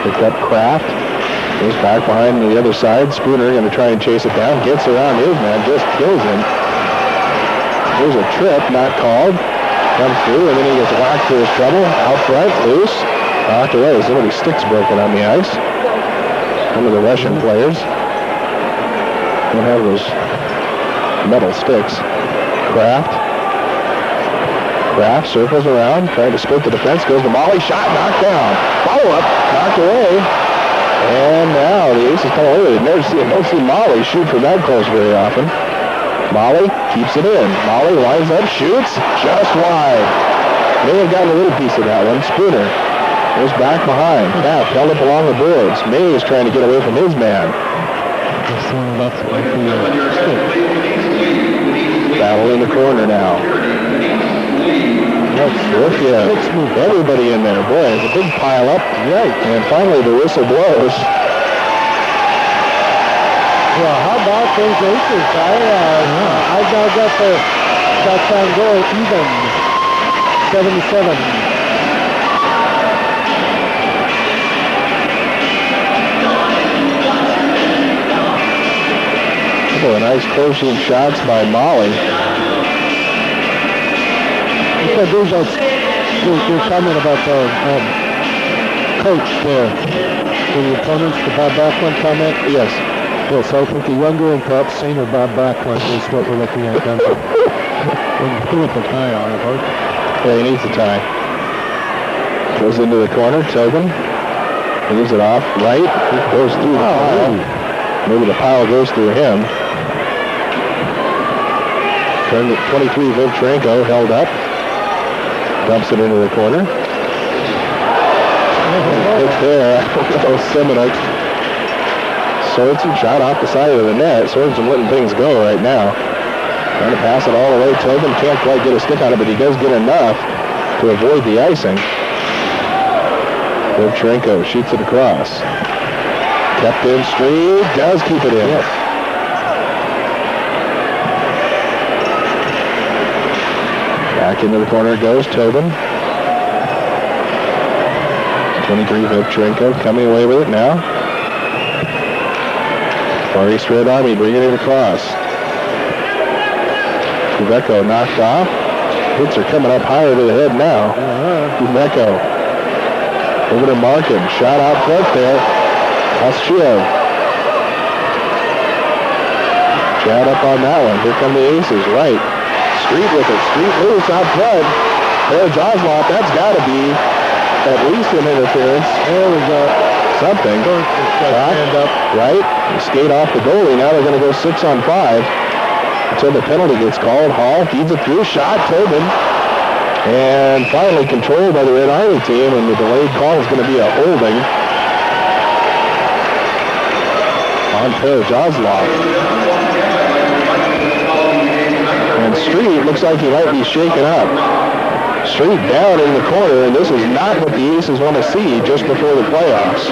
Picked up Kraft, goes back behind the other side. Spooner going to try and chase it down, gets around his man, just kills him. There's a trip, not called. Comes through, and then he gets whacked for his trouble. Out front, loose, knocked away. Somebody's stick's broken on the ice. Some of the Russian players don't have those metal sticks. Kraft circles around, trying to split the defense, goes to Molly, shot, knocked down. Follow-up, knocked away. And now the Aces come away. Don't see Molly shoot from that close very often. Molly keeps it in. Molly lines up, shoots, just wide. May have gotten a little piece of that one. Spooner goes back behind. Kraft held up along the boards. May is trying to get away from his man. Battle in the corner now. Everybody in there. Boy, it's a big pile up. Right. And finally the whistle blows. Well, how about those Aces? I've now got the shots on goal even. 77. Oh, nice closing shots by Molly. There's your comment about the coach there. The opponents, the Bob Backlund comment? Yes. Well, so I think the younger and perhaps senior Bob Backlund is what we're looking at now. We'll put the tie on it, huh? Yeah, he needs a tie. Goes into the corner, Tobin. Leaves it off right. He goes through the pile. Maybe the pile goes through him. Turn to 23, Vovchenko held up. Dumps it into the corner. Picks there. Semeniuk. Sorensen shot off the side of the net. Sorensen letting things go right now. Trying to pass it all the way. Tobin can't quite get a stick on it, but he does get enough to avoid the icing. Vovchenko shoots it across. Kept in straight. Does keep it in. Yes. Back into the corner it goes. Tobin. 23 Vovchenko coming away with it now. Far East Red Army bringing it across. Kubeko knocked off. Hits are coming up higher to the head now. Kubeko over to Markin. Shot out front there. Oshiev. Chad up on that one. Here come the Aces. Right. Street with it. Street loose out front. There, Jozloff. That's got to be at least an interference. There was something. Stand up. Right. Skate off the goalie. Now they're going to go 6-on-5 until the penalty gets called. Hall feeds it through. Shot. Tobin. And finally controlled by the Red Army team, and the delayed call is going to be a holding on Jozloff. And Street looks like he might be shaken up. Street down in the corner, and this is not what the Aces want to see just before the playoffs.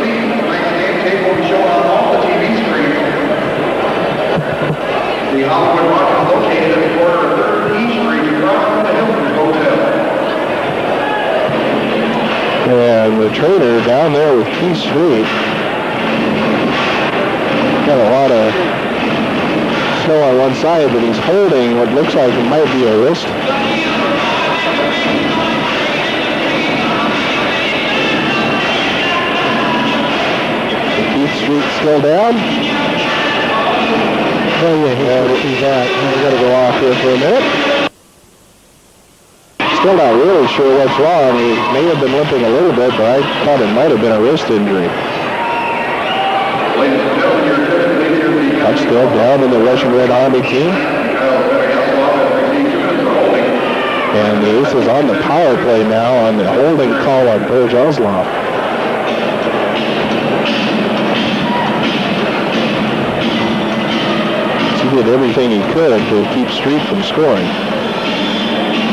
The Hollywood Rock is located at the corner of 3rd East Street across from the Hilton Hotel. And the trainer down there with Keith Street. Got a lot of snow on one side, but he's holding what looks like it might be a wrist. Keith Street still down. Oh yeah, he's that. We've got to go off here for a minute. Still not really sure what's wrong. He may have been limping a little bit, but I thought it might have been a wrist injury. Puck still down in the Russian Red Army team. And the Aces on the power play now on the holding call on Jozloff. He did everything he could to keep Street from scoring.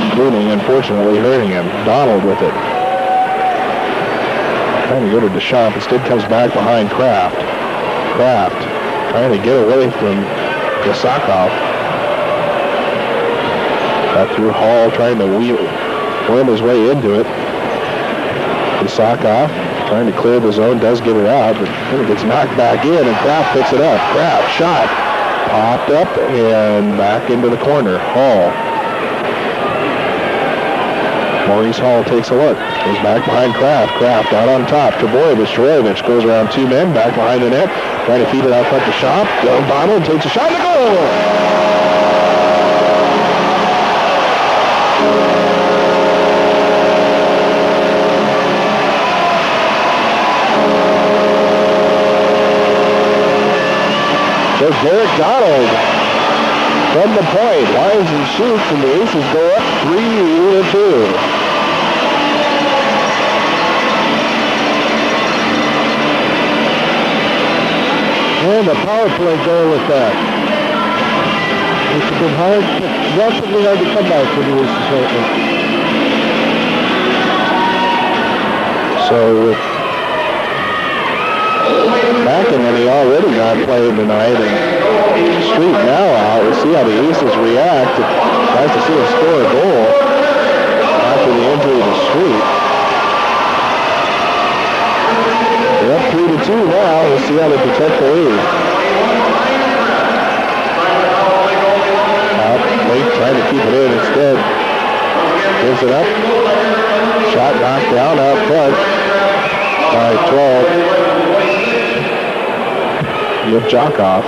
Including, unfortunately, hurting him. Donald with it. Trying to go to Deschamps. Instead comes back behind Kraft. Kraft trying to get away from Yasakov. Got through Hall, trying to worm his way into it. Yasakov trying to clear the zone, does get it out, but then it gets knocked back in, and Kraft picks it up. Kraft shot. Popped up and back into the corner. Hall. Maurice Hall takes a look. Goes back behind Kraft. Kraft out on top. Trebojevic goes around two men. Back behind the net. Trying to feed it out front to Shop. Donald takes a shot and a goal! So Derek Donald from the point lines and shoots, and the Aces go up 3-2. And a power play goal with that. It's been relatively hard to come back for the Aces lately. So with McEnany already got played tonight, and Street now out. We'll see how the Aces react. Tries to see him score a goal after the injury to Street. They're up 3-2 now. We'll see how they protect the lead. Out late, trying to keep it in instead. Gives it up. Shot knocked down out front by 12. With Jakov.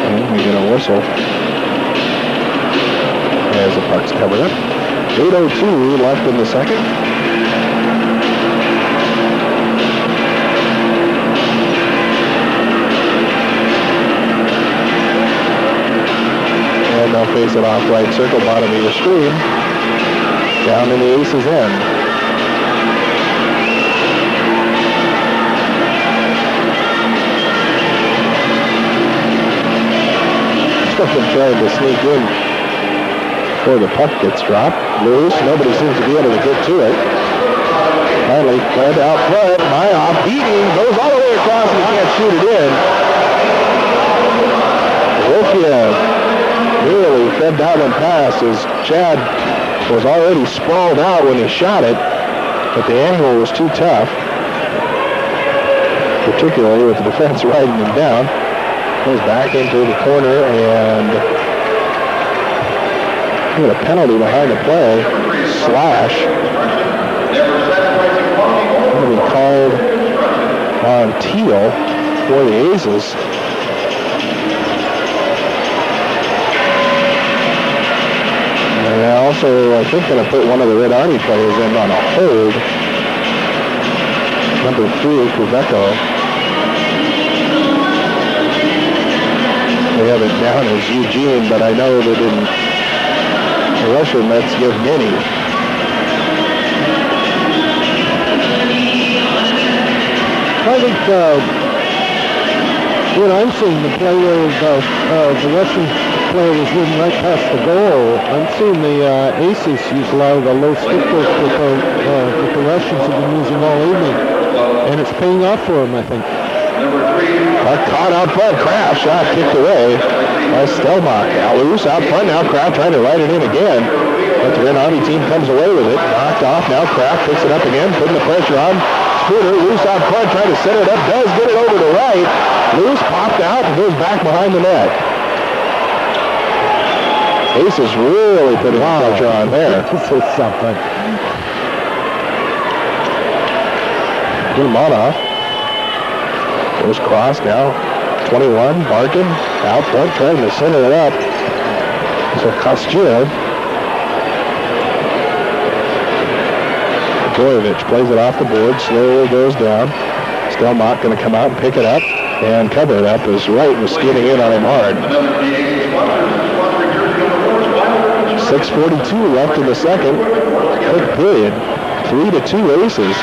And we get a whistle as the puck's covered up. 8:02 left in the second. And they'll face it off right circle, bottom of the screen. Down in the Aces end. of them trying to sneak in before the puck gets dropped. Loose. Nobody seems to be able to get to it. Finally, led out front. Mayoff beating. Goes all the way across and he can't shoot it in. Wolfia nearly fed that one past as Chad was already sprawled out when he shot it, but the angle was too tough, particularly with the defense riding him down. Goes back into the corner and got a penalty behind the play. Slash. Going to be called on Thiele for the Aces. And also, I think, going to put one of the Red Army players in on a hold. Number 3, Kuveco. They have it down as Eugene, but I know they didn't. The Russian Mets give many. I think when I'm seeing the play where the Russian player was running right past the goal, I'm seeing the Aces use a lot of the low stick work that the Russians have been using all evening. And it's paying off for them, I think. Caught out front. Kraft shot kicked away by Stelmach. Now loose out front. Now Kraft trying to ride it in again. But the Red Army team comes away with it. Knocked off. Now Kraft picks it up again. Putting the pressure on. Spooner loose out front. Trying to set it up. Does get it over to right. Loose popped out and goes back behind the net. Aces really putting pressure on there. This is something. Gilmanoff. Goes cross now. 21, Barkin out front trying to center it up. So Kostyev. Goyevich plays it off the board, slowly goes down. Stelmach going to come out and pick it up and cover it up as Wright was skating in on him hard. 6:42 left in the second. Third period. 3-2 Aces.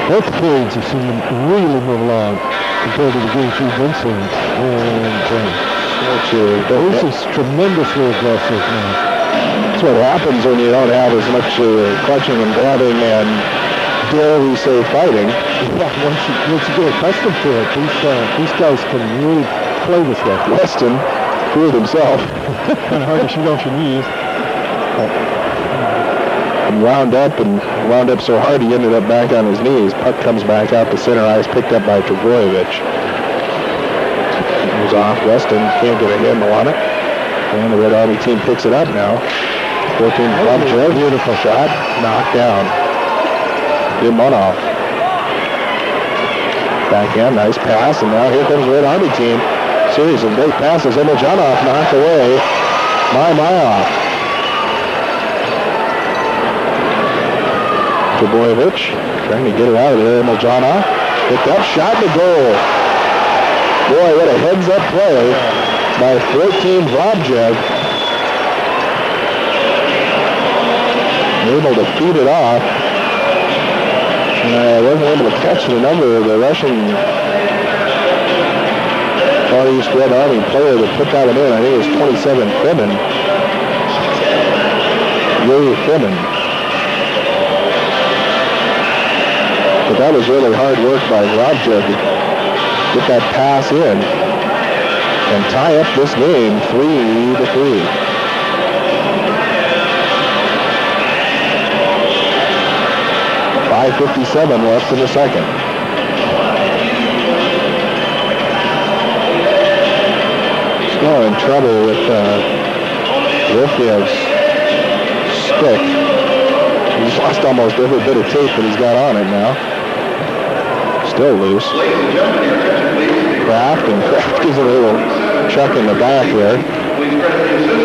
Both periods have seen them really move along compared to the games we've been seeing. And this is tremendously aggressive now. That's what happens when you don't have as much clutching and grabbing and, dare we say, fighting. Yeah, once you get accustomed to it, these guys can really play this way. Weston fooled himself. Kind of hard to shoot off your knees. And wound up so hard he ended up back on his knees. Puck comes back out to center ice, picked up by Trebojevic. Moves off. Weston can't get a handle on it. And the Red Army team picks it up now. 14 Glumchev. Beautiful shot. Knocked down. Gilmanoff. Backhand. Nice pass. And now here comes the Red Army team. Series of great passes. Emiljanov knocked away. Mayoff. Trebojevic trying to get it out of there. Emiljanov picked up, shot in the goal. Boy, what a heads-up play by 14 Vrabjev. Able to feed it off. Wasn't able to catch the number of the Russian Far East Red Army player that put that one in. I think it was 27 Fimin. Yuri Fimin. But that was really hard work by Vrabjev to get that pass in and tie up this game 3-3. 5:57 left in the second. Still in trouble with Wolfgev's stick. He's lost almost every bit of tape that he's got on it now. Still loose. Kraft gives it a little chuck in the back there.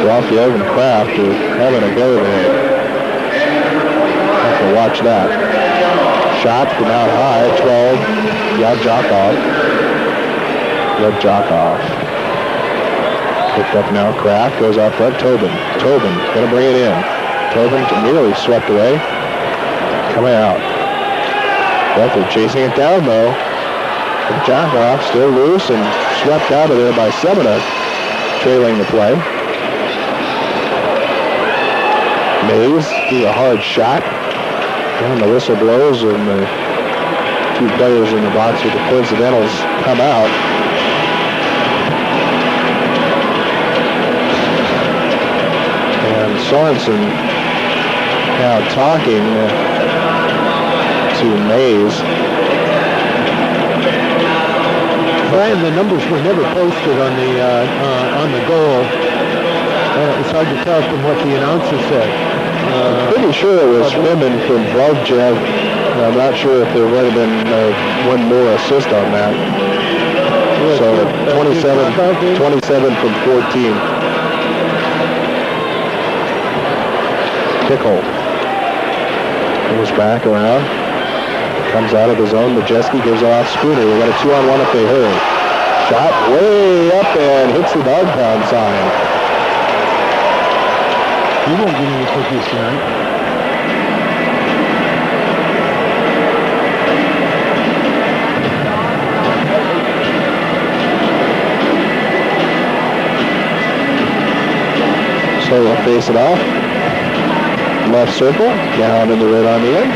Wolfgev and Kraft are having a go there. Have to watch that. Shot from out high, 12. Yadjakov. Picked up now, Kraft goes out front, Tobin gonna bring it in. Tobin nearly swept away. Coming out. Bethel chasing it down though. Yadjakov still loose and swept out of there by Semeniuk, trailing the play. Mays threw a hard shot. And the whistle blows, and the two players in the box with the coincidentals come out. And Sorensen now talking to Mays. Brian, the numbers were never posted on the goal. It's hard to tell from what the announcer said. I'm pretty sure it was Fimin from Vovjev. I'm not sure if there might have been one more assist on that. So 27 from 14. Pickle goes back around. Comes out of the zone. Majeski gives it off Spooner. We got a 2-on-1 if they hurry. Shot way up and hits the dog pound sign. You won't give me any cookies tonight. So we'll face it off. Left circle, down in the Red Army end.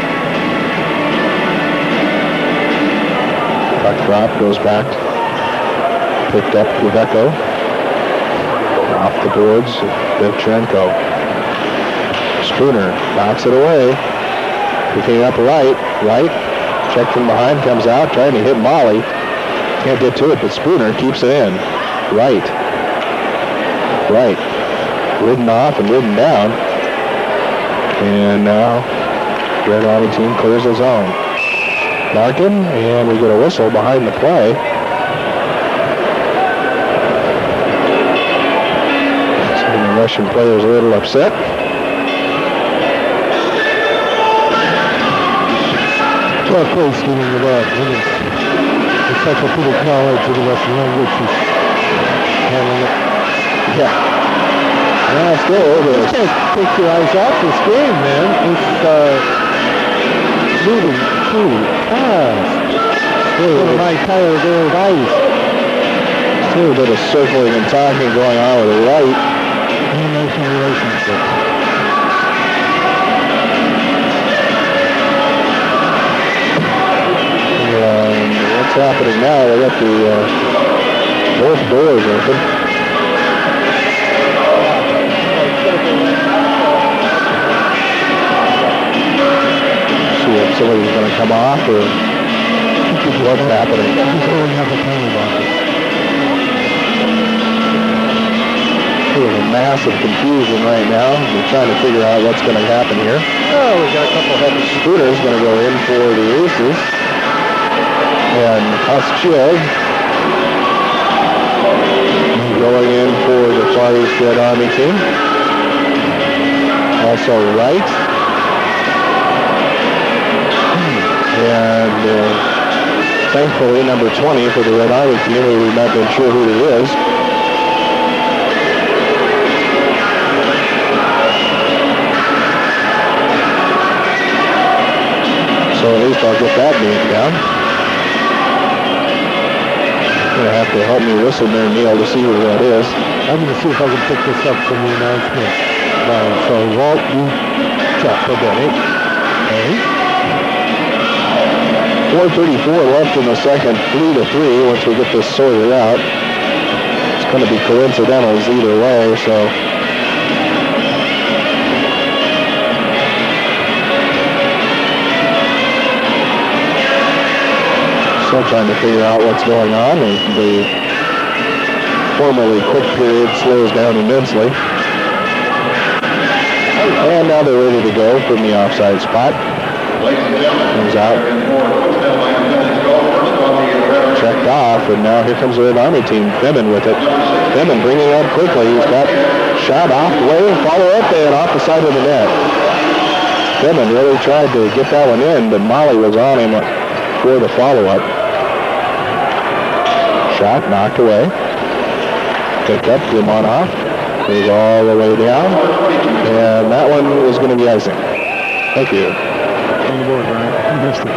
Puck drop, goes back. Picked up Quebeco. Off the boards, Vivchenko. Spooner knocks it away. Picking up right. Checked from behind, comes out, trying to hit Molly. Can't get to it, but Spooner keeps it in. Right. Ridden off and ridden down. And now Red Army team clears the zone. Larkin, and we get a whistle behind the play. So the Russian player's a little upset. Well, close getting the ball. Encyclopedic knowledge of the Russian language is handling it. Yeah. No, still over. You can't take your eyes off this game, man. It's moving too fast. One of my tired old eyes. Still a bit of circling and talking going on with the right. Emotional relationship. What's happening now? They got the both doors open. See if somebody's going to come off or what's happening. There's a massive confusion right now. We're trying to figure out what's going to happen here. Oh, we got a couple of heavy Spooners going to go in for the Aces. And Huskchig going in for the Far East Red Army team. Also Wright. And thankfully number 20 for the Red Army team, who we've not been sure who he is. So at least I'll get that name down. You're going to have to help me whistle there, Neil, to see who that is. I'm going to see if I can pick this up from the announcement. So Walt, you check for Benny. Okay. 4:34 left in the second, 3-3 once we get this sorted out. It's going to be coincidentals either way, so. Still trying to figure out what's going on. The formerly quick period slows down immensely. And now they're ready to go from the offside spot. Comes out. Checked off, and now here comes the Red Army team. Fimin with it. Fimin bringing it up quickly. He's got shot off the way, follow up and off the side of the net. Fimin really tried to get that one in, but Molly was on him for the follow-up. Shot knocked away. Picked up, Gilmanov. Goes all the way down. And that one is going to be icing. Thank you. On the board, Brian. You missed it.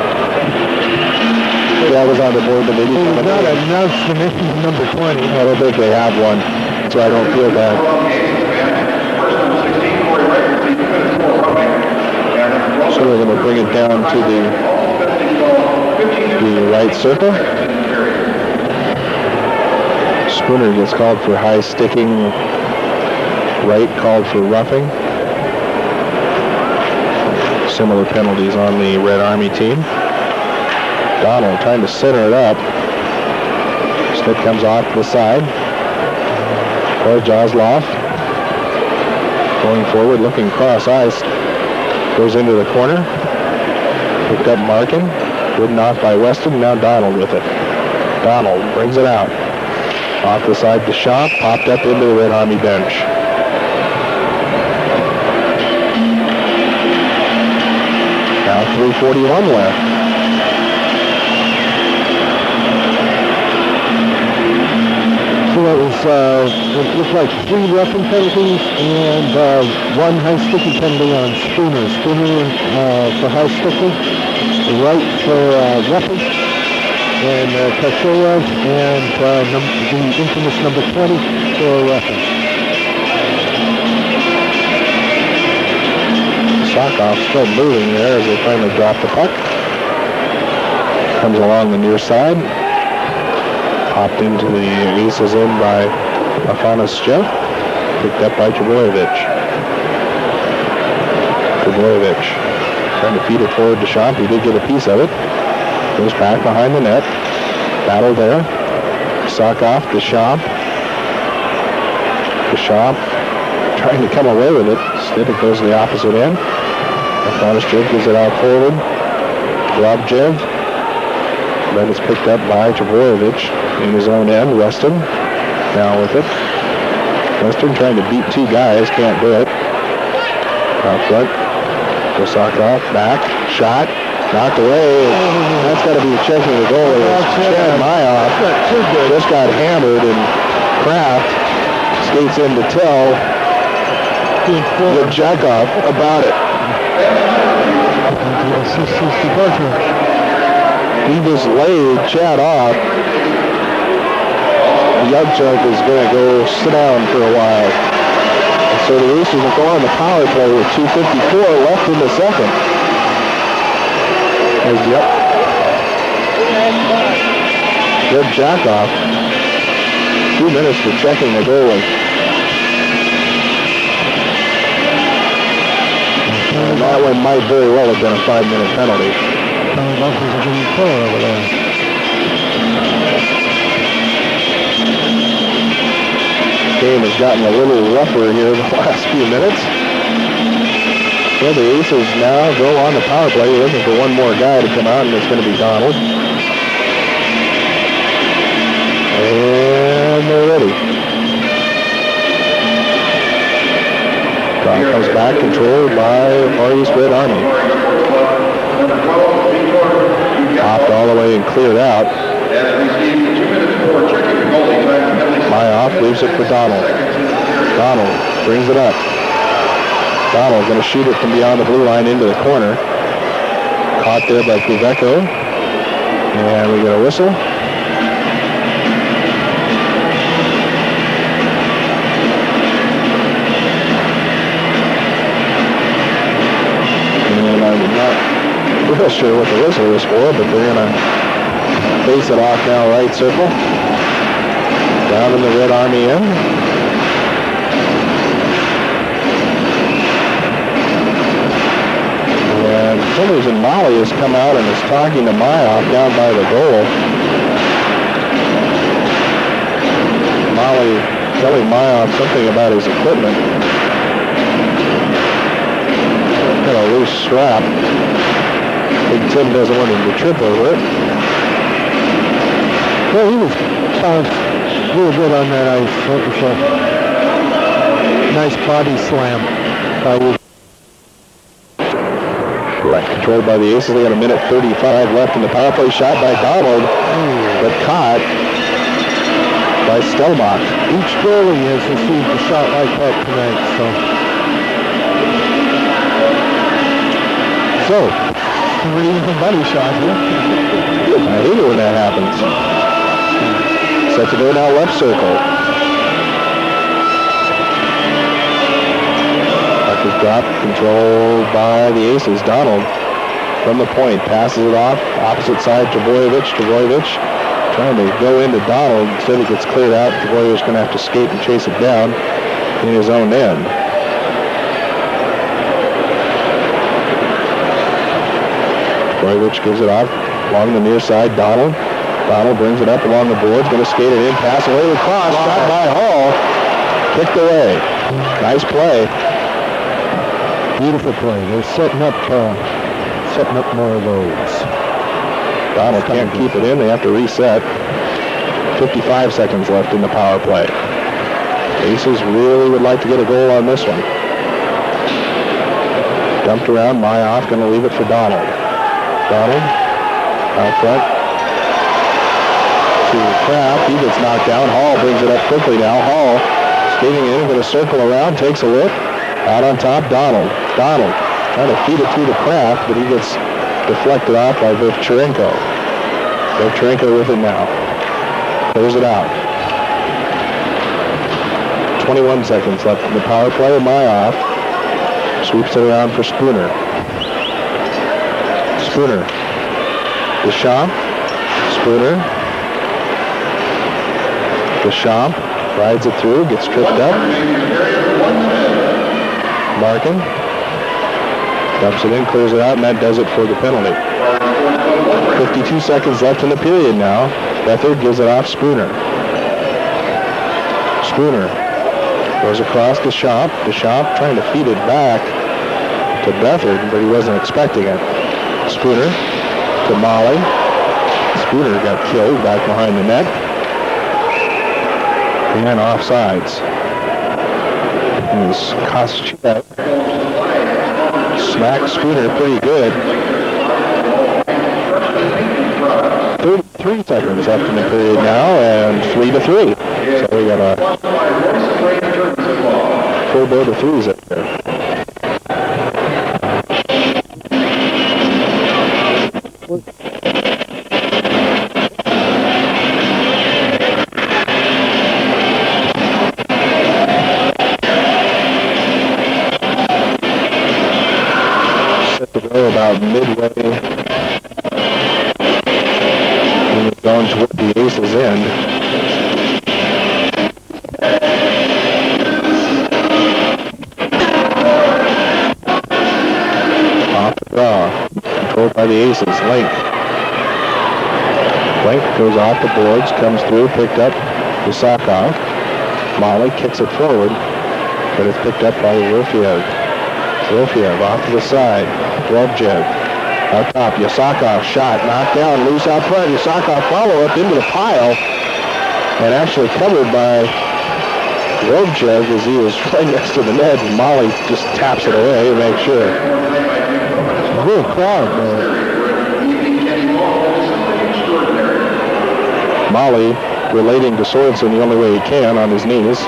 Yeah, that was on the board, but maybe They got an announcement in number 20. I don't think they have one, so I don't feel bad. So we're going to bring it down to the right circle. Spooner gets called for high sticking. Wright called for roughing. Similar penalties on the Red Army team. Donald trying to center it up. Stick comes off to the side. Or Jozloff going forward, looking cross-ice. Goes into the corner. Picked up Markin. Ridden off by Weston. Now Donald with it. Donald brings it out. Off the side to Shop. Popped up into the Red Army bench. Now 3:41 left. So it looked like 3 roughing penalties and 1 high sticking penalty on Spooner. Spooner for high sticking, Wright for roughing, and Kachorov and the infamous number 20 for roughing. Sokoff still moving there as they finally drop the puck. Comes along the near side. Popped into the Aces in by Afanasyev. Picked up by Trebojevic. Trebojevic trying to feed it forward to Shop. He did get a piece of it. Goes back behind the net. Battle there. Sokoff to Shop. To Shop. Trying to come away with it. Instead it goes to the opposite end. Afanasyev gives it out forward. Grobjev. Then it's picked up by Trebojevic in his own end. Weston now with it. Weston trying to beat 2 guys. Can't do it. Out front. Kosakoff back. Shot. Knocked away. That's got to be checking the goalie. Chad Mayoff just got hammered, and Kraft skates in to tell Yevchakov about it. He just laid Chad off. Yevchak is going to go sit down for a while. And so the Aces will go on the power play with 2:54 left in the second. Yevchakov, 2 minutes for checking the goalie. And that one might very well have been a 5-minute penalty. Game has gotten a little rougher here the last few minutes. Well, the Aces now go on the power play. We're looking for one more guy to come out, and it's going to be Donald. And they're ready. Donald comes back, controlled by Far East Red Army. Popped all the way and cleared out. Mayoff leaves it for Donald. Donald brings it up. Donald going to shoot it from beyond the blue line into the corner. Caught there by Kuveco. And we get a whistle. And I'm not real sure what the whistle is for, but they're going to face it off now, right circle. Down in the Red Army end. And for some reason, Molly has come out and is talking to Mayoff down by the goal. Molly telling Mayoff something about his equipment. Got a loose strap. Big Tim doesn't want him to trip over it. Well, he was real good on that ice. That was a nice body slam. Controlled by the Aces. They got 1:35 left in the power play. Shot by Donald, but caught by Stelmach. Each goalie has received a shot like that tonight. So reading from Buddy shot here. I hate it when that happens. Set to go now left circle. Puck is dropped, controlled by the Aces. Donald from the point, passes it off, opposite side to Trebojevic trying to go into Donald. Instead it gets cleared out. Trebojevic's going to have to skate and chase it down in his own end. Trebojevic gives it off along the near side. Donald brings it up along the boards, going to skate it in, pass away the cross, shot by Hall, kicked away. Nice play. Beautiful play. They're setting up more of those. Donald can't keep it in. They have to reset. 55 seconds left in the power play. Aces really would like to get a goal on this one. Dumped around. Mayoff going to leave it for Donald. Donald out front to Kraft. He gets knocked down. Hall brings it up quickly now. Hall skating in, going to circle around, takes a look. Out on top, Donald trying to feed it through the Kraft, but he gets deflected off by Vivcharenko. Vivcharenko with it now. Clears it out. 21 seconds left in the power play. Mayoff sweeps it around for Spooner. Deschamps. Deschamps rides it through, gets tripped up. Larkin dumps it in, clears it out, and that does it for the penalty. 52 seconds left in the period now. Beathard gives it off Spooner goes across Deschamps. Deschamps trying to feed it back to Beathard, but he wasn't expecting it. Spooner to Molly. Spooner got killed back behind the net. And offsides. Koscheck smacked Spooner pretty good. 33 seconds left in the period now, and 3-3. So we got a full board of threes up there. About midway in the zone toward the Aces end. Off the draw, controlled by the Aces. Link goes off the boards, comes through, picked up Yasakov. Molly kicks it forward, but it's picked up by Yerofeev off to the side. Drovjev out top. Yasakov shot, knocked down, loose out front. Yasakov follow-up into the pile, and actually covered by Drovjev as he was right next to the net. And Molly just taps it away to make sure. Good crowd, man. Molly relating to Sorensen the only way he can on his knees.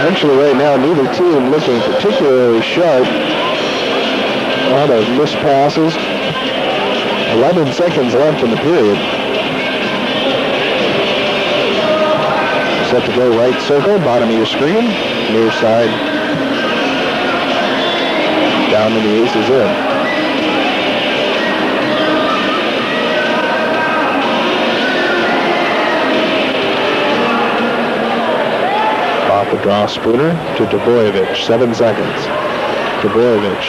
Actually, right now, neither team looking particularly sharp. A lot of missed passes. 11 seconds left in the period. Set to go right circle, bottom of your screen, near side. Down to the Aces end. The draw Spooner to Trebojevic. 7 seconds. Trebojevic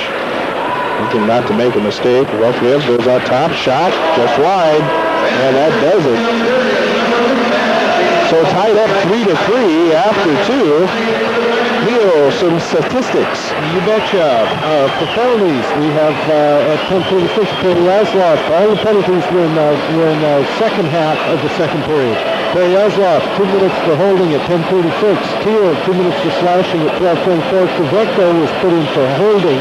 looking not to make a mistake. Yeroфеев goes on top. Shot just wide. And that does it. So tied up 3-3 after 2. Neil, some statistics. You betcha. For penalties, we have at 10:46, Peryazlov. All the penalties were in the second half of the second period. Peryazlov, 2 minutes for holding at 10:36. Thiele, 2 minutes for slashing at 12:24. Kravecko was put in for holding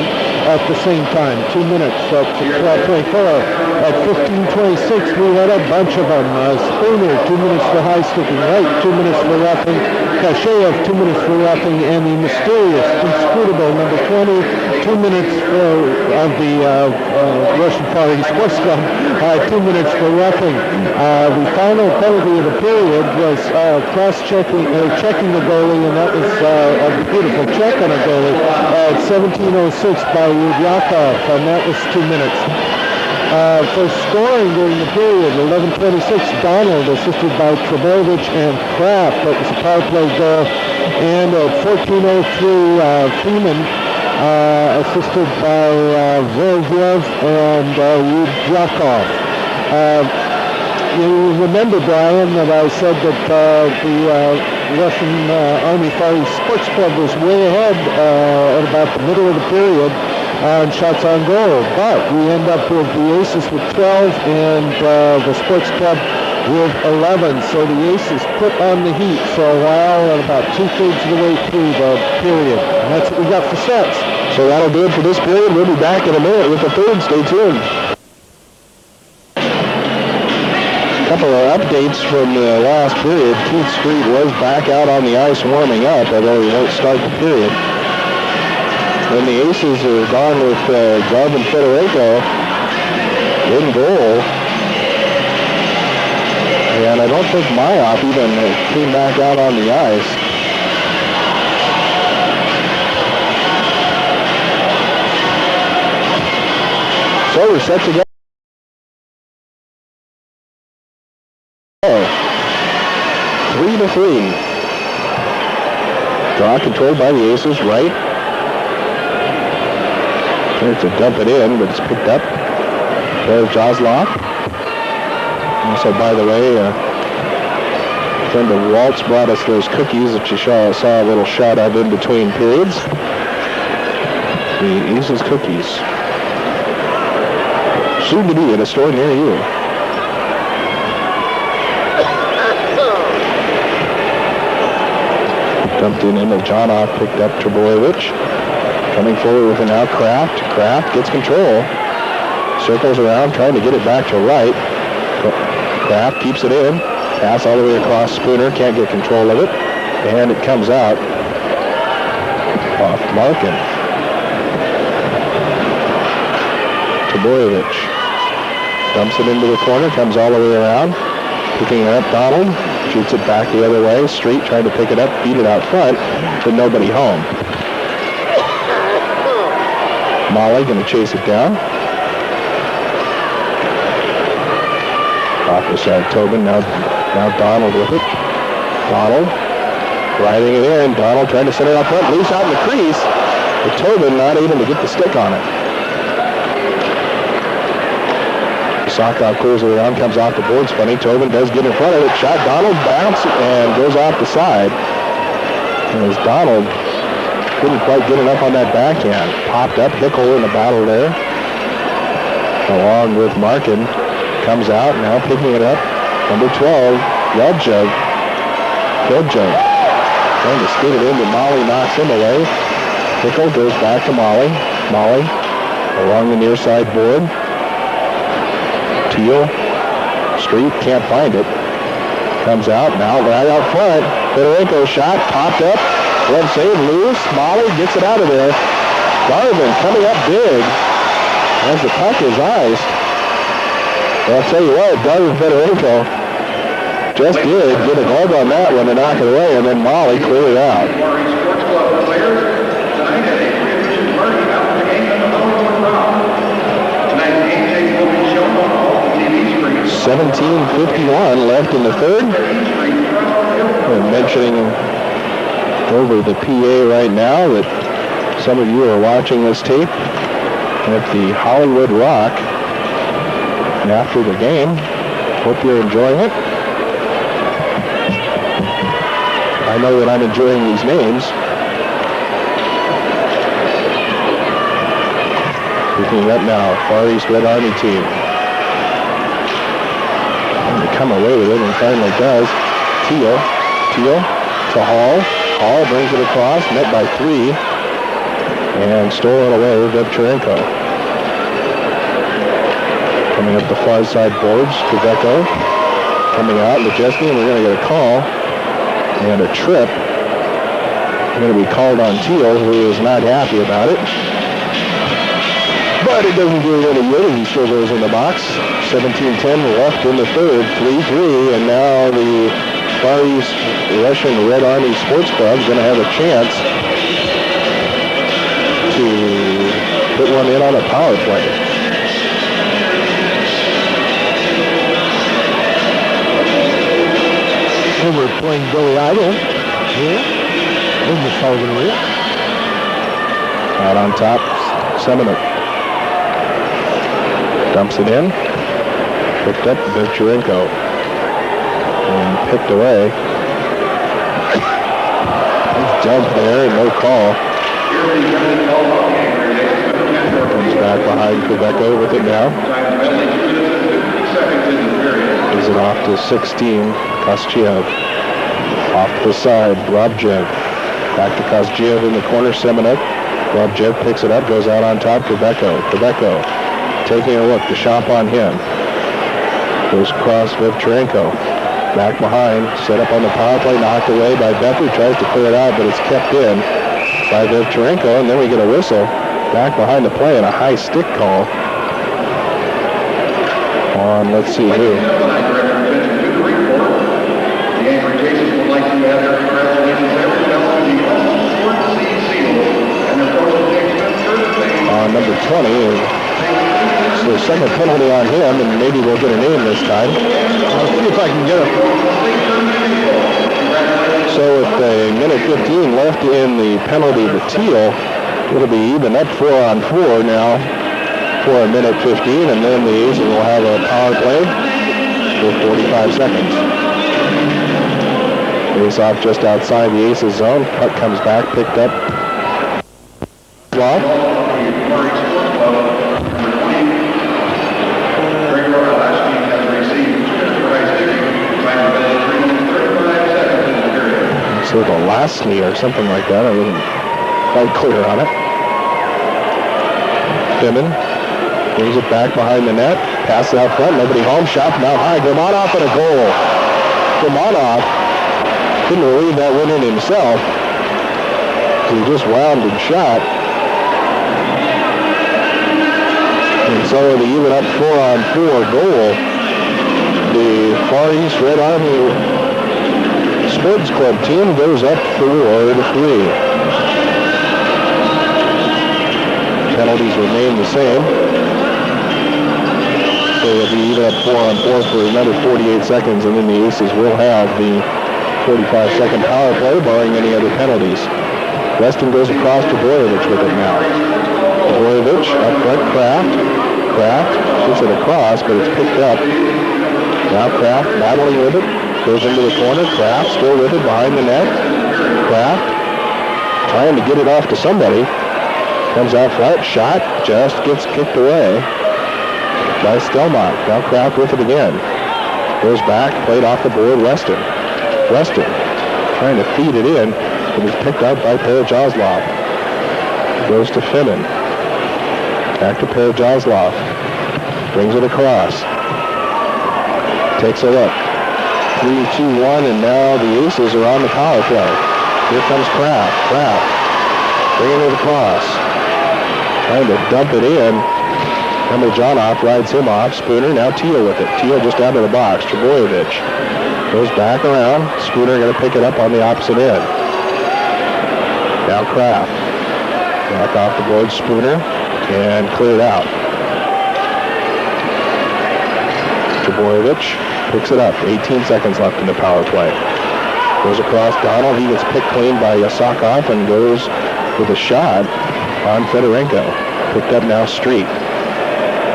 at the same time. 2 minutes at 12:24. At 15:26, we had a bunch of them. Spooner, 2 minutes for high sticking. Wright, 2 minutes for roughing. Kasheyev, 2 minutes for roughing. And the mysterious, inscrutable number 20, 2 minutes of the Russian Far East Sports Club, 2 minutes for roughing. The final penalty of the period was cross-checking, checking the goalie, and that was a beautiful check on a goalie at 17:06 by Yakov, and that was 2 minutes. For scoring during the period, 11:26, Donald, assisted by Trebojevic and Kraft. That was a power play goal. And at 14:03, Freeman, assisted by Vorovyev and Yudyakov. You remember, Brian, that I said that the Russian Army Far East Sports Club was way ahead at about the middle of the period on shots on goal, but we end up with the Aces with 12 and the Sports Club with 11. So the Aces put on the heat for a while at about 2/3 of the way through the period. And that's what we got for sets. So that'll do it for this period. We'll be back in a minute with the third. Stay tuned. A couple of updates from the last period. Keith Street was back out on the ice warming up, although he won't start the period. And the Aces are gone with Garvin Fedorenko in goal. And I don't think Mayop even came back out on the ice. So we're set to go. 3-3. Draw controlled by the Aces, right. Tries to dump it in, but it's picked up. There's Jaslov. Also, by the way, friend of Waltz brought us those cookies that you saw a little shot of in between periods. The Aces cookies. Soon to be at a store near you. Dumped in into Jonoff, picked up Trebojevic. Coming forward with it now, Kraft. Kraft gets control. Circles around, trying to get it back to right. Kraft keeps it in. Pass all the way across Spooner. Can't get control of it. And it comes out off Larkin. Trebojevic dumps it into the corner. Comes all the way around. Picking it up, Donald. Shoots it back the other way. Street trying to pick it up. Feed it out front. But nobody home. Molly going to chase it down. Off the side, Tobin. Now Donald with it. Donald riding it in. Donald trying to center it up front. Loose out in the crease. But Tobin not able to get the stick on it. Sakov clears it around. Comes off the boards. Funny. Tobin does get in front of it. Shot. Donald bounce and goes off the side. And as Donald couldn't quite get enough on that backhand. Popped up. Hickel in the battle there. Along with Markin. Comes out. Now picking it up. Number 12. Yeljug. Trying to skate it in, but Molly knocks him away. Hickel goes back to Molly. Molly along the near side board. Thiele. Street can't find it. Comes out. Now right out front. Fedorenko shot. Popped up. Glove save, loose. Molly gets it out of there. Garvin coming up big as the puck is iced. Well, I'll tell you what, Darren Fedorenko just did get a glove on that one to knock it away, and then Molly cleared it out. 17:51 left in the third. We're mentioning over the PA right now that some of you are watching this tape at the Hollywood Rock after the game. Hope you're enjoying it. I know that I'm enjoying these names. Picking up now, Far East Red Army team. And to come away with it, and finally does. Thiele to Hall. Hall brings it across, met by 3. and stolen away Vivcharenko. Coming up the far side boards, Koveco coming out, Majesny, and we're going to get a call and a trip. Going to be called on Thiele, who is not happy about it. But it doesn't do it any good, and he still goes in the box. 17-10 left in the third, 3-3, and now the Far East Russian Red Army Sports Club is going to have a chance to put one in on a power play. And we're playing Billy Idol here in the Sullivan Arena. Out on top, Semeniuk. Dumps it in. Picked up Vivcharenko. And picked away. Nice jump there, no call. Comes back behind Koveco with it now. Gives it off to 16, Kostyev. Off to the side, Robjev. Back to Kostyev in the corner, Semeniuk. Robjev picks it up, goes out on top, Koveco. Koveco taking a look, the shot on him. Goes across Vivcharenko. Back behind, set up on the power play, knocked away by Becker, tries to clear it out, but it's kept in by Vivcharenko, and then we get a whistle back behind the play and a high stick call on, let's see who. On number 20, so the second penalty on him, and maybe we'll get a name this time. I'll see if I can get it. So with a minute 15 left in the penalty to Thiele, it'll be even up 4-on-4 now for a minute 15, and then the Aces will have a power play for 45 seconds. Face off just outside the Aces zone. Puck comes back, picked up. So the last knee or something like that. I wasn't quite clear on it. Fimin brings it back behind the net. Passes out front. Nobody home. Shot from out high. Gilmanoff and a goal. Gilmanoff couldn't believe that went in himself. He just wound and shot. And so the even up 4-on-4 goal. The Far East Red Army Sports Club team goes up 4-3. Penalties remain the same. So it'll be even up 4-on-4 for another 48 seconds, and then the Aces will have the 45-second power play, barring any other penalties. Weston goes across to Boyovich with it now. Boyovich up front, Kraft gets it across, but it's picked up. Now Kraft battling with it. Goes into the corner. Kraft still with it behind the net. Kraft trying to get it off to somebody. Comes out front. Shot just gets kicked away by Stelmach. Now Kraft with it again. Goes back. Played off the board. Weston trying to feed it in. It was picked up by Perejazlov. Goes to Fimin. Back to Perejazlov. Brings it across. Takes a look. 3-2-1, and now the Aces are on the power play. Here comes Kraft. Bringing it across. Trying to dump it in. Emiljanov rides him off. Spooner, now Thiele with it. Thiele just out of the box. Trebojevic goes back around. Spooner going to pick it up on the opposite end. Now Kraft. Back off the board, Spooner, and cleared out. Trebojevic picks it up. 18 seconds left in the power play. Goes across Donald. He gets picked clean by Yasakov and goes with a shot on Fedorenko. Picked up now Street.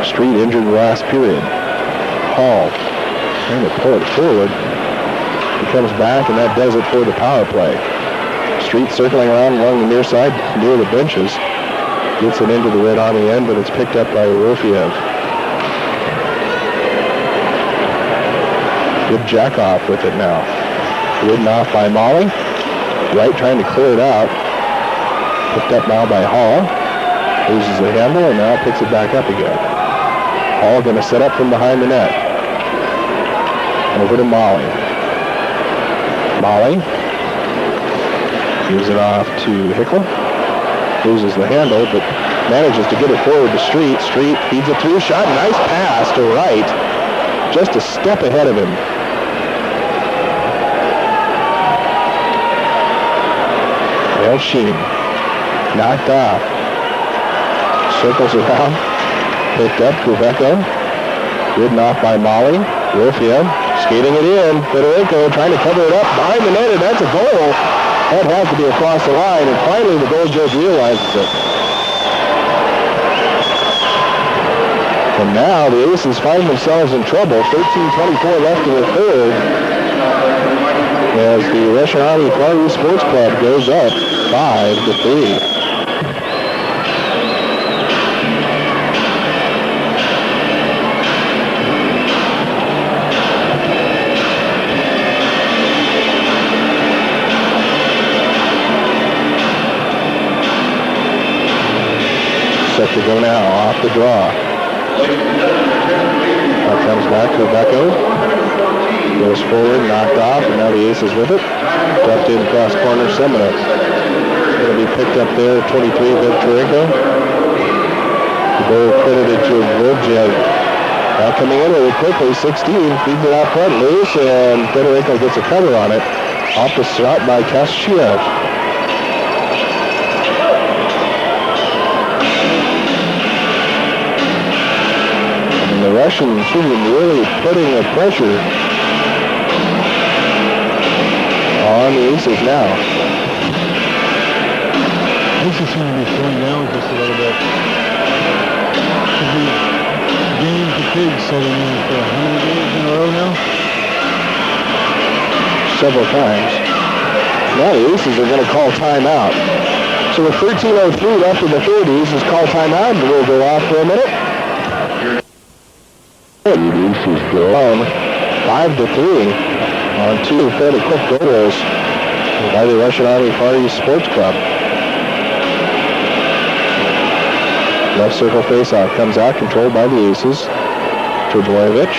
Street injured last period. Hall trying to pull it forward. He comes back, and that does it for the power play. Street circling around along the near side near the benches. Gets it into the Red Army end, but it's picked up by Yerofeev. Good Jackhoff with it now. Ridden off by Molly. Wright trying to clear it out. Picked up now by Hall. Loses the handle and now picks it back up again. Hall going to set up from behind the net. Over to Molly. Molly gives it off to Hickle. Loses the handle, but manages to get it forward to Street. Street feeds it through. Shot. Nice pass to Wright. Just a step ahead of him. Well, Sheen. Knocked off. Circles around. Picked up. Kuveko. Ridden off by Molly. Wilfield skating it in. Federico trying to cover it up behind the net, and that's a goal. That has to be across the line, and finally the goal judge realizes it. And now the Aces find themselves in trouble. 13:24 left in the third, as the Russian Army Far East Sports Club goes up 5-3. Set to go now, off the draw. Now comes back to Becco. Goes forward, knocked off, and now the Aces with it. Dumped in cross corner, Semeniuk. Going to be picked up there, 23, Victorenko. The goal credited to Vojev. Now coming in with it quickly, 16, feeds it out front, loose, and Federico gets a cover on it. Off the shot by Kashiev. The Russian team really putting the pressure on the Aces now. Aces seem to be slowing down just a little bit. The game fatigue setting in for how many games in a row now? Several times. Now the Aces are going to call timeout. So with 13:03 left in the third, the Aces call timeout, and we'll go off for a minute. Aces go on 5-3 on two fairly quick goals by the Russian Army Far East Sports Club. Left circle faceoff comes out, controlled by the Aces. Trebojevic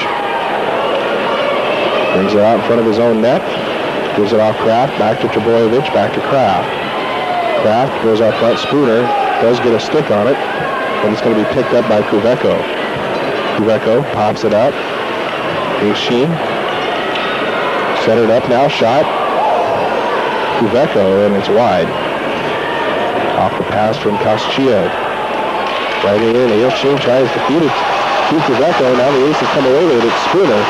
brings it out in front of his own net. Gives it off Kraft, back to Trebojevic, back to Kraft. Kraft goes out front. Spooner does get a stick on it, but it's going to be picked up by Kuveko. Kuveko pops it up. Here's Sheen. Set it up now. Shot. Kuveko, and it's wide. Off the pass from Kashiev. Right in. Sheen tries to feed it to Kuveko. Now the Aces come away with it. Spooner.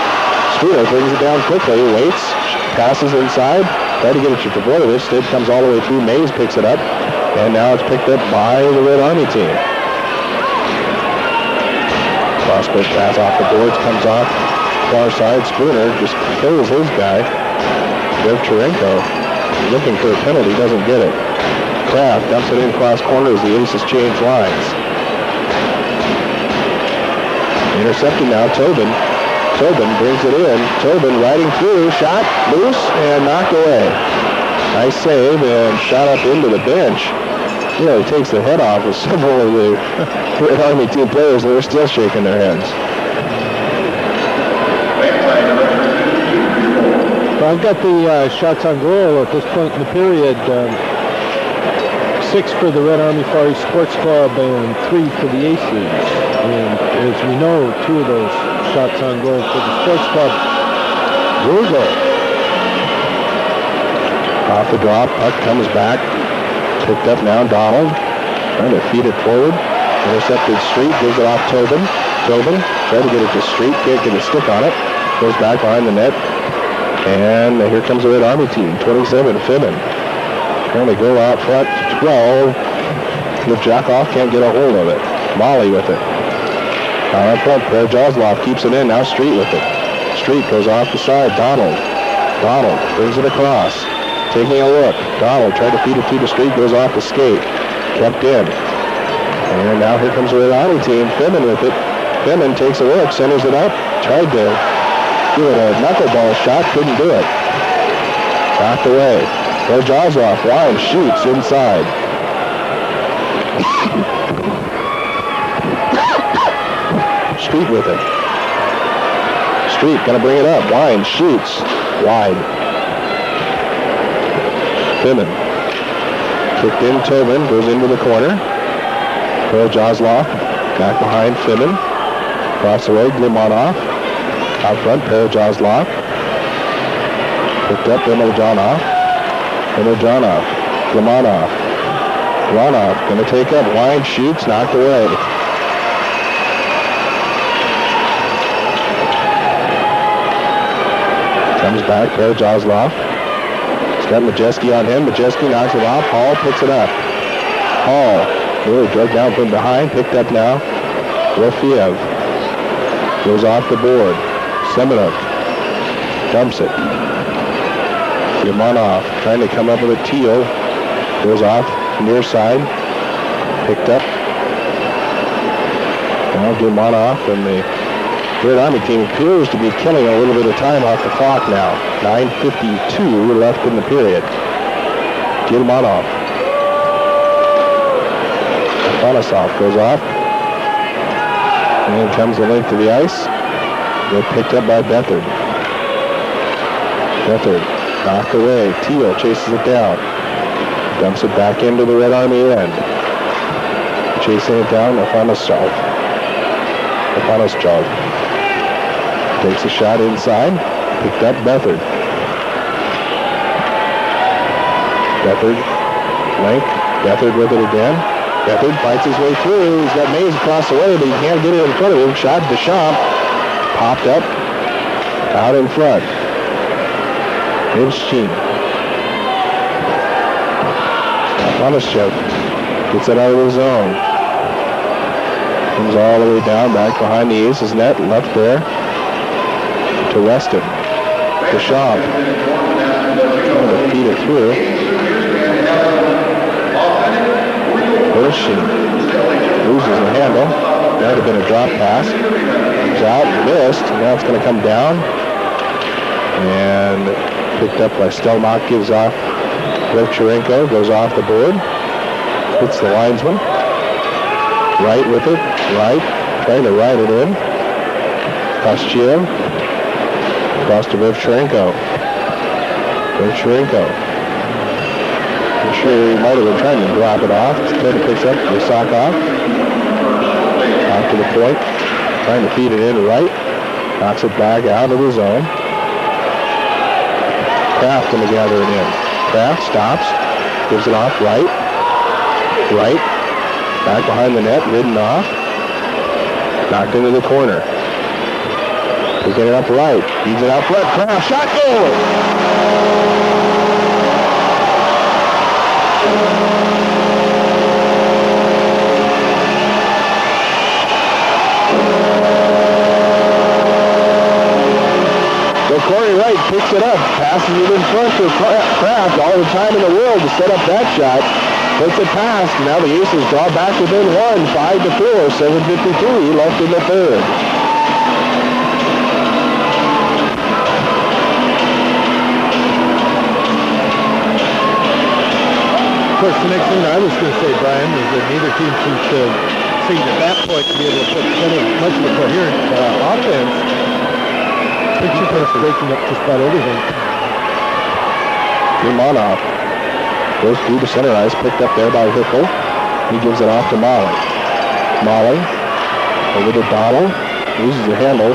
Spooner brings it down quickly. Waits. Passes inside. Try to get it to Trebojevic. Stick comes all the way through. Mays picks it up. And now it's picked up by the Red Army team. Cross-court pass off the boards, comes off far side. Spooner just kills his guy. Victorenko looking for a penalty, doesn't get it. Kraft dumps it in cross corner as the Aces change lines. Intercepting now, Tobin. Tobin brings it in. Tobin riding through, shot, loose, and knocked away. Nice save and shot up into the bench. He takes the head off of several of the Red Army team players that are still shaking their heads. Well, I've got the shots on goal at this point in the period. 6 for the Red Army Far East Sports Club and 3 for the Aces. And as we know, 2 of those shots on goal for the Sports Club will go. Off the drop, puck comes back. Picked up now, Donald. Trying to feed it forward. Intercepted Street, gives it off Tobin. Tobin, trying to get it to Street, can't get a stick on it. Goes back behind the net. And here comes the Red Army team, 27, Fimin. Trying to go out front to 12. If Jakoff can't get a hold of it. Molly with it. Now up front, Jozlov keeps it in. Now Street with it. Street goes off the side. Donald. Donald brings it across. Taking a look. Donald tried to feed it through the street, goes off the skate. Kept in. And now here comes the Red Army team. Fimin with it. Fimin takes a look, centers it up. Tried to give it a knuckleball shot, couldn't do it. Knocked away. Jozlov, line, shoots inside. Street with it. Street gonna bring it up. Wine shoots. Wide. Fimin. Kicked in. Tobin goes into the corner. Perojazlov back behind Fimin. Cross away. Gilmanov. Out front. Perojazlov. Picked up. Imojanov. Gilmanov. Ronov gonna take up. Wine shoots. Knocked away. Comes back, Perojazlov. He's got Majeski on him. Majeski knocks it off. Hall picks it up. Hall really drug down from behind. Picked up now. Yeroфеев goes off the board. Semeniuk dumps it. Gilmanov trying to come up with a Thiele. Goes off near side. Picked up. Now Gilmanov and the Red Army team appears to be killing a little bit of time off the clock now. 9:52 left in the period. Gilmanov. Afanasov goes off. And comes the length of the ice. They're picked up by Beathard. Beathard knocked away. Thiele chases it down. Dumps it back into the Red Army end. Chasing it down, Afanasov. Takes a shot inside. Picked up Beathard. Length. Beathard with it again. Beathard fights his way through. He's got Mays across the way, but he can't get it in front of him. Shot to Deschamps. Popped up. Out in front. Ivshin. Afanasov gets it out of the zone. Comes all the way down, back behind the Aces net, left there to Weston. Deschamps. Trying to feed it through. Ivshin loses the handle. Might have been a drop pass. It's out, missed, and now it's going to come down. And picked up by Stelmach, gives off. Vovcharenko goes off the board. Hits the linesman. Right with it. Right. Trying to ride it in. Kostyov. Across to Vovcharenko. I'm sure he might have been trying to drop it off. Instead, it picks up Yasakov. Out to the point. Trying to feed it in right. Knocks it back out of the zone. Kraft going to gather it in. Kraft stops. Gives it off right. Back behind the net. Ridden off. Knocked into the corner. Picking it up right. Feeds it out front. Kraft shot goal! So Kory Wright picks it up, passes it in front to Kraft, all the time in the world to set up that shot. Puts it past, now the Aces draw back within one, 5-4, 7:53 left in the third. Of course, the next thing I was going to say, Brian, is that neither team seemed at that point to be able to put much of a coherent offense. Picture kind of breaking up just about everything. Gilmanov goes through the center ice, picked up there by Hickel. He gives it off to Molly. Molly over to Donald, loses the handle.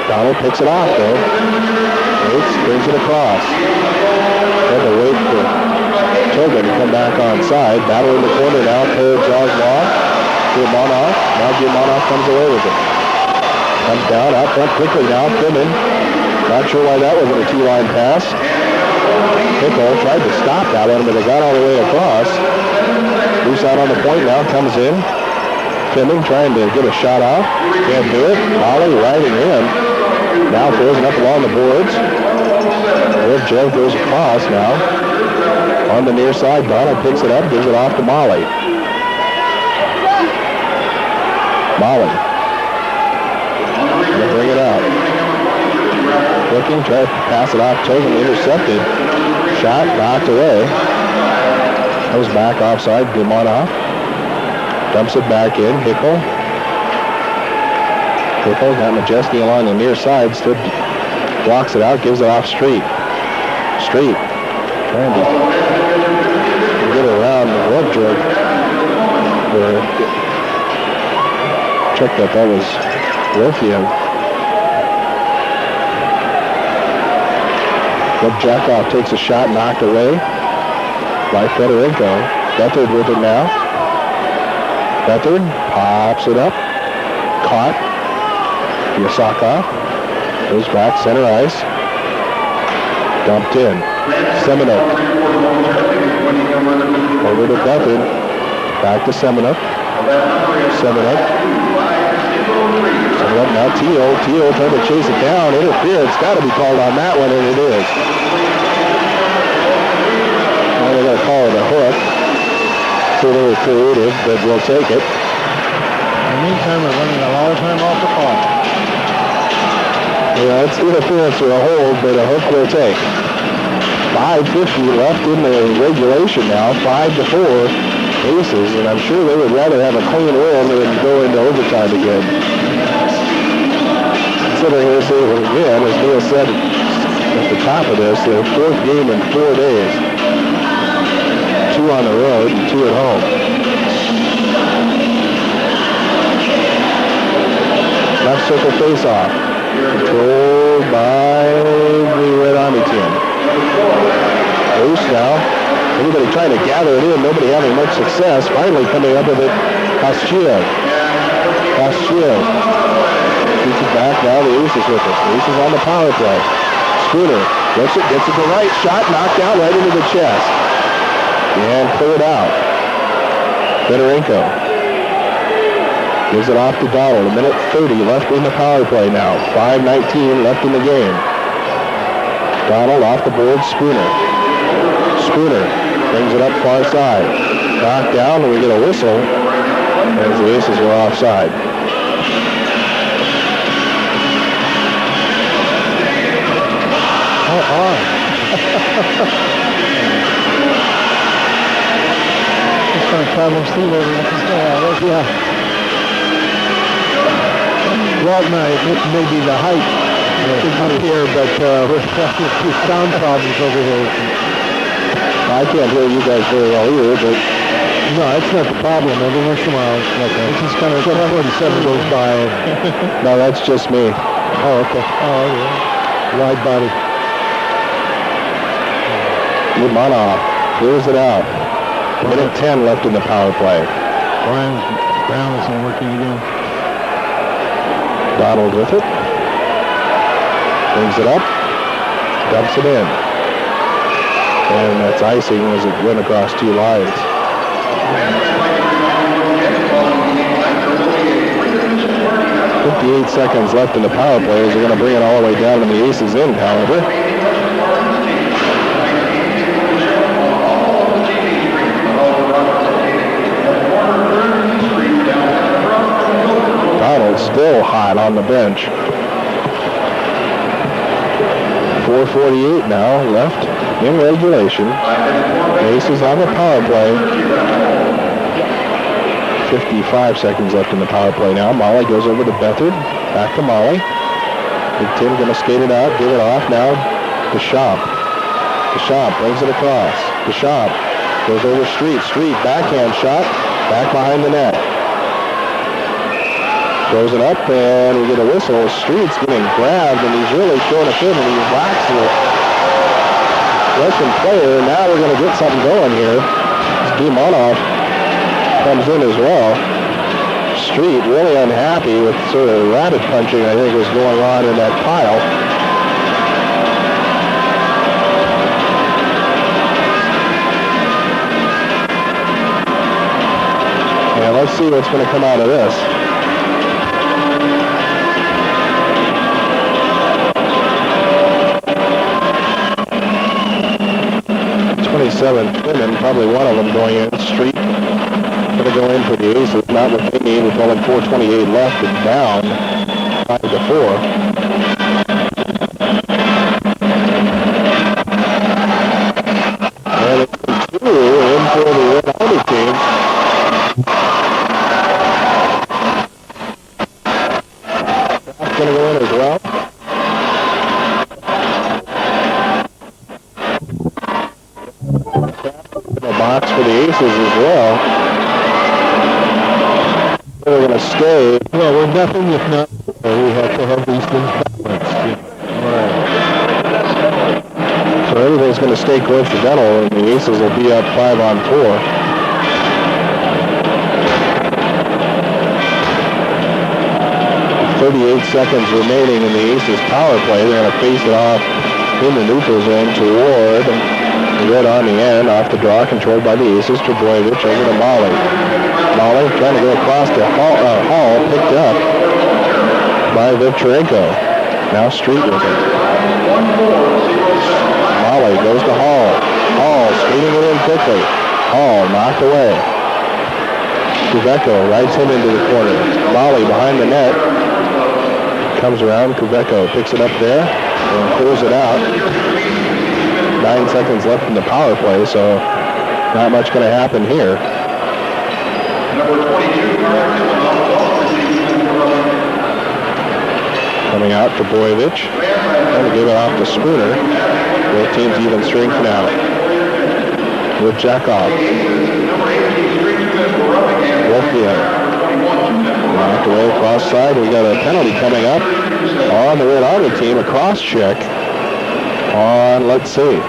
Donald picks it off though. Waits, brings it across. Had to wait for Tobin to come back on side. Battle in the corner now. Perojazlov. Gilmanov. Now Gilmanov comes away with it. Comes down out front quickly now. Fimin. Not sure why that wasn't a two-line pass. Hickel tried to stop that one, but they got all the way across. Loose out on the point now. Comes in. Fimin trying to get a shot off. Can't do it. Molly riding in. Now throws it up along the boards. Jeff goes across now. On the near side, Donald picks it up, gives it off to Molly. Molly. Gonna bring it out. Looking, tries to pass it off. Tobin intercepted. Shot knocked away. Goes back offside. Gilmanov. Dumps it back in. Hickle got Majeski along the near side. Stood, blocks it out, gives it off Street. Street trying to get around the glove jerk. Check that was Wolfian. Jackov takes a shot, knocked away by Fedorenko. Bethard with it now. Bethard pops it up. Caught. Yasakov goes back, center ice. Dumped in. Semeniuk. Over to Bethard. Back to Semeniuk. Semeniuk now Thiele. Thiele trying to chase it down. Interference. Got to be called on that one, and it is. Well, they got to call it a hook. It's a little creative, but we'll take it. In the meantime, we're running a lot of time off the clock. Yeah, it's interference or a hold, but a hook will take. 5:50 left in the regulation now. 5-4 Aces, and I'm sure they would rather have a clean win than go into overtime again. Considering this again, as Neil said at the top of this, their fourth game in 4 days. 2 on the road and 2 at home. Left circle face-off. Controlled by the Red Army team. Loose now. Everybody trying to gather it in. Nobody having much success. Finally coming up with it. Kostyov. Keeps it back. Now the Aces with it. Aces on the power play. Spooner gets it to right. Shot knocked out right into the chest. And cleared out. Fedorenko gives it off to Donald. 1:30 left in the power play now. 5:19 left in the game. Donald off the board. Spooner brings it up far side. Knocked down, and we get a whistle as the Aces were offside. Just going to travel through over yeah. Well, no, it may be the height up here, but we're having a few sound problems over here. I can't hear you guys very well either, but... No, that's not the problem. Every once in a while, it's just kind of 47 goes by. No, that's just me. Oh, okay. Oh, yeah. Wide body. Gilmanov clears it out. 1:10 left in the power play. Brown isn't working again. Donald with it. Brings it up. Dumps it in. And that's icing as it went across 2 lines. 58 seconds left in the power play as they're going to bring it all the way down to the Aces end, however. Donald still hot on the bench. 4:48 now left in regulation. Aces on the power play. 55 seconds left in the power play now. Molly goes over to Bethard. Back to Molly. Big Tim going to skate it out, give it off now to Shop. Shop brings it across. Shop goes over Street. Street backhand shot. Back behind the net. Throws it up, and we get a whistle. Street's getting grabbed, and he's really showing a fit, and he whacks the Russian player. Now we're going to get something going here. Gilmanov comes in as well. Street really unhappy with sort of rabbit punching, I think, was going on in that pile. And let's see what's going to come out of this. 27 women, probably one of them going in. Street going to go in for the Aces, not what they need with only 4:28 left and down 5-4. And it's 2 in for the Red Army team. box for the Aces as well. We're going to stay. Well, we're nothing if not. We have to have these things balanced. Right. So everything's going to stay coincidental, and the Aces will be up 5-on-4. 38 seconds remaining in the Aces power play. They're going to face it off in the neutral zone toward Red on the end, off the draw, controlled by the Aces. Trebojevic over to Molly. Molly trying to go across to Hall, picked up by Victorenko. Now Street with it. Molly goes to Hall. Hall skating it in quickly. Hall knocked away. Kubeko rides him into the corner. Molly behind the net. Comes around. Kubeko picks it up there and clears it out. 9 seconds left in the power play, so not much going to happen here. Coming out to Boyevich. Trying to give it off to Spooner. Both teams even strength now. With Jakov. Wolfia. Knocked away across side. We got a penalty coming up on the Red Army team. A cross check on, let's see. You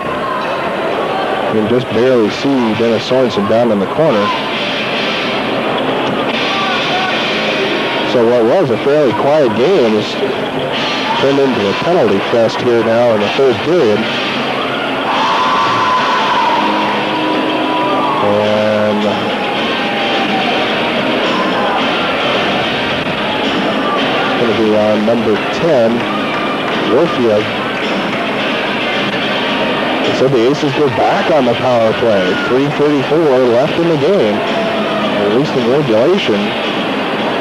can just barely see Dennis Sorensen down in the corner. So what was a fairly quiet game is turned into a penalty fest here now in the third period. And it's going to be on number 10, Warfield. So the Aces go back on the power play. 3:34 left in the game, at least in regulation.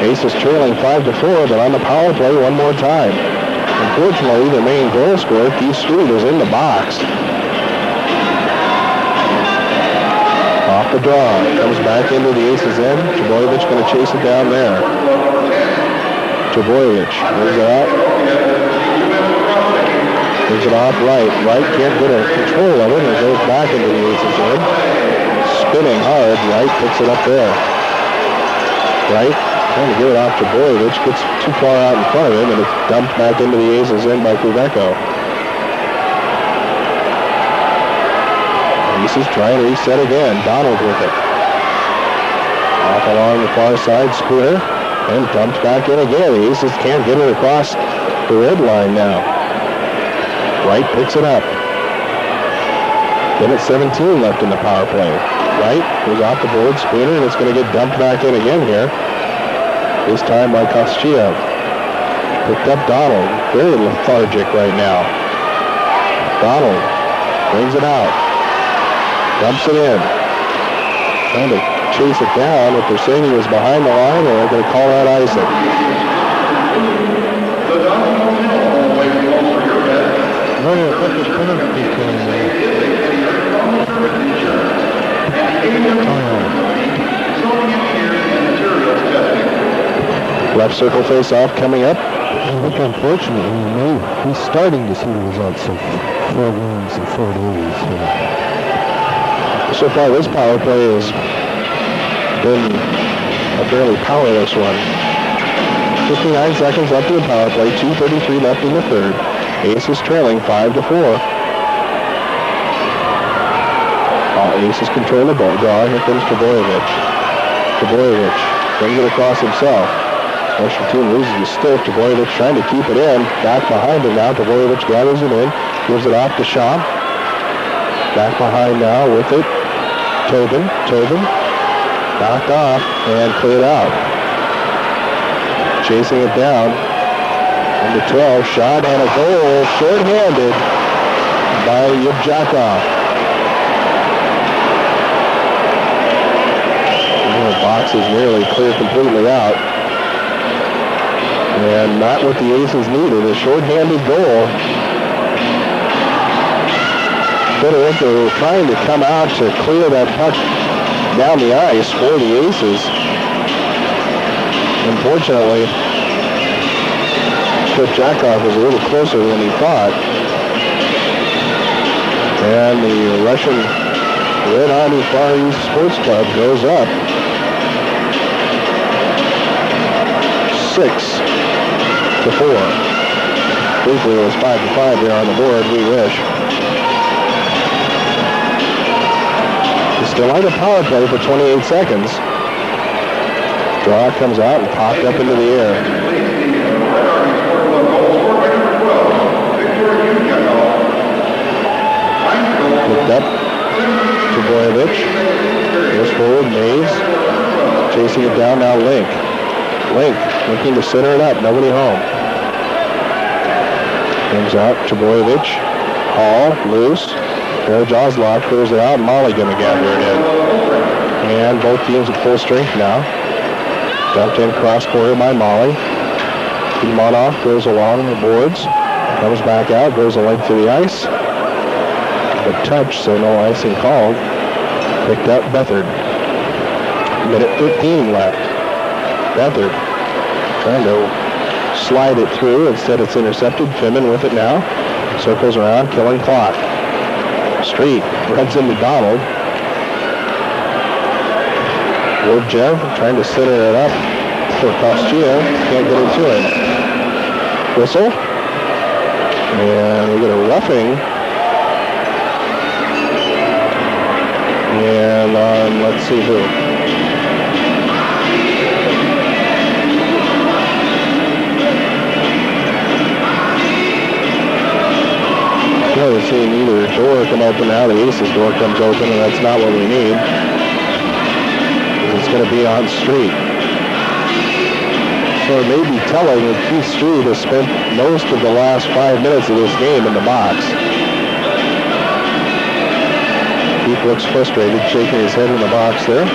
Aces trailing 5-4, but on the power play one more time. Unfortunately, the main goal scorer, Keith Street, is in the box. Off the draw, comes back into the Aces end. Trebojevic going to chase it down there. Trebojevic moves it out. Moves it off Wright. Wright can't get a control of it, and it goes back into the Aces end. Spinning hard, Wright picks it up there. Wright trying to get it off to Trebojevic, gets too far out in front of him, and it's dumped back into the Aces end by Kubeko. Aces trying to reset again. Donald with it. Off along the far side, Spooner, and dumped back in again. The Aces can't get it across the red line now. Wright picks it up. Minute 17 left in the power play. Wright goes off the board, Spooner, and it's going to get dumped back in again here. This time by Koschev. Picked up Donald. Very lethargic right now. Donald brings it out. Dumps it in. Trying to chase it down. If they're saying he was behind the line, or they're going to call out icing. Left circle face-off coming up. I think unfortunately, he's starting to see the results of 4 wins and 4 days. So far, this power play has been a fairly powerless one. 59 seconds left in the power play, 2:33 left in the third. Aces trailing 5-4. Aces control the ball draw. Here comes Trebojevic. Trebojevic brings it across himself. Russian team loses the stick. Trebojevic trying to keep it in. Back behind him now. Trebojevic gathers it in. Gives it off to Shaw. Back behind now with it. Tobin. Knocked off and cleared out. Chasing it down. Number 12. Shot and a goal. Short-handed by Yevjakov. The box is nearly clear completely out. And not what the Aces needed. A short-handed goal. Federico trying to come out to clear that puck down the ice for the Aces. Unfortunately, Jakov was a little closer than he thought. And the Russian Red Army Army Far East Sports Club goes up 6-4. Briefly, it was 5-5 there on the board. We wish. Still on the power play for 28 seconds. Draw comes out and popped up into the air. Looked up to Boyevich. Goes forward, Mays. Chasing it down now, Link. Link looking to center it up. Nobody home. Comes out to Boyevich. Hall, loose. Jaroslav clears it out. Molly going to gather it in. And both teams at full strength now. Dumped in cross quarter by Molly. Gilmanov goes along the boards. Comes back out. Goes a length to the ice. But touch, so no icing called. Picked up Bethard. Minute 15 left. Bethard trying to slide it through. Instead it's intercepted. Fimin with it now. Circles around, killing clock. Street runs into Donald. Wojciew trying to center it up for Kostya. Can't get it to him. Whistle. And we get a roughing. And let's see who. We're seeing either door come open now. The Aces door comes open, and that's not what we need. It's going to be on Street. So it may be telling that Keith Street has spent most of the last 5 minutes of this game in the box. Keith looks frustrated, shaking his head in the box there.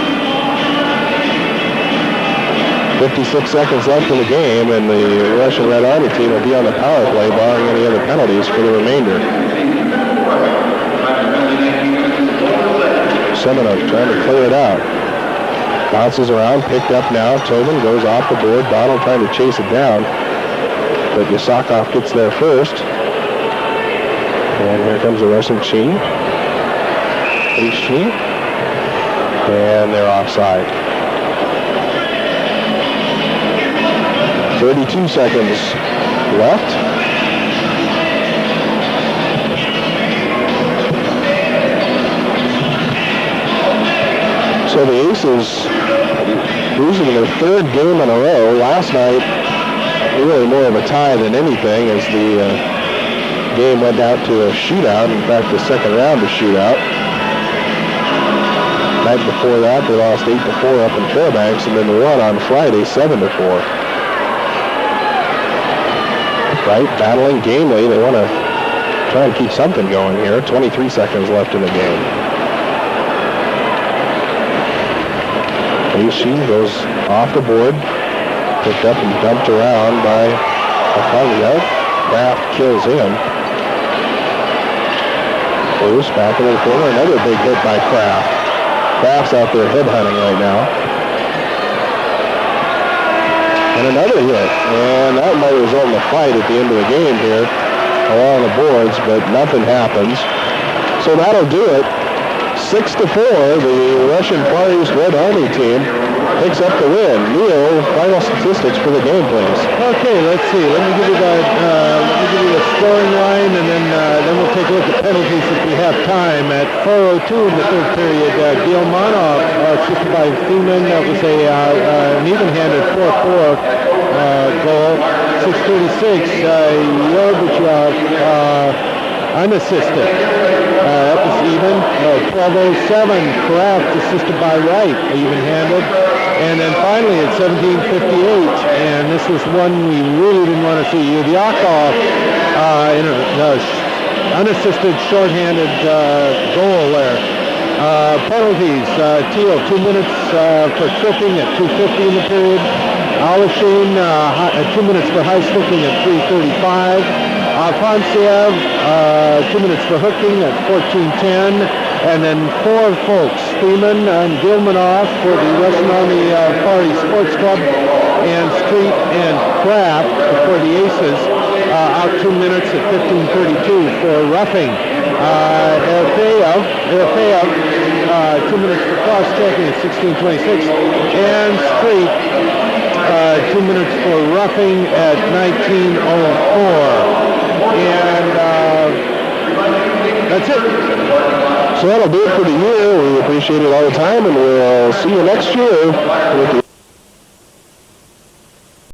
56 seconds left in the game, and the Russian Red Army team will be on the power play, barring any other penalties for the remainder. Semeniuk trying to clear it out. Bounces around, picked up now. Tobin goes off the board. Donald trying to chase it down, but Yasakov gets there first. And here comes the Russian Sheen. Sheen. And they're offside. 32 seconds left. So the Aces losing their third game in a row. Last night, really more of a tie than anything as the game went out to a shootout. In fact, the second round of shootout. Night before that, they lost 8-4 up in Fairbanks, and then won on Friday 7-4. Right, battling gamely. They want to try and keep something going here. 23 seconds left in the game. Sheen goes off the board, picked up and dumped around by Akaliyev. Kraft kills him. Loose back into the corner. Another big hit by Kraft. Kraft's out there headhunting right now. And another hit. And that might result in a fight at the end of the game here along the boards, but nothing happens. So that'll do it. 6-4, the Russian Far East Red Army team picks up the win. Neil, final statistics for the game, please. Okay, let's see. Let me give you the scoring line, and then we'll take a look at penalties if we have time. At 4:02 in the third period, Gilmanov assisted by Feeman. That was an even-handed 4-4 goal. 6:36, Yorbachev unassisted. That was even. 12:07, Kraft assisted by Wright, even-handed. And then finally at 17:58, and this was one we really didn't want to see, Yudyakov in an unassisted shorthanded goal there. Penalties, Thiele, 2 minutes for tripping at 2:50 in the period. Alashin, 2 minutes for high sticking at 3:35. Afanasiev, 2 minutes for hooking at 14:10. And then four folks, Feeman and Gilmanov for the Russian Army Far East Sports Club, and Street and Kraft for the Aces. out 2 minutes at 15:32 for roughing. Yeroфеев, 2 minutes for cross-checking at 16:26. And Street, 2 minutes for roughing at 19:04. And that's it. So that'll do it for the year. We appreciate it all the time, and we'll see you next year with the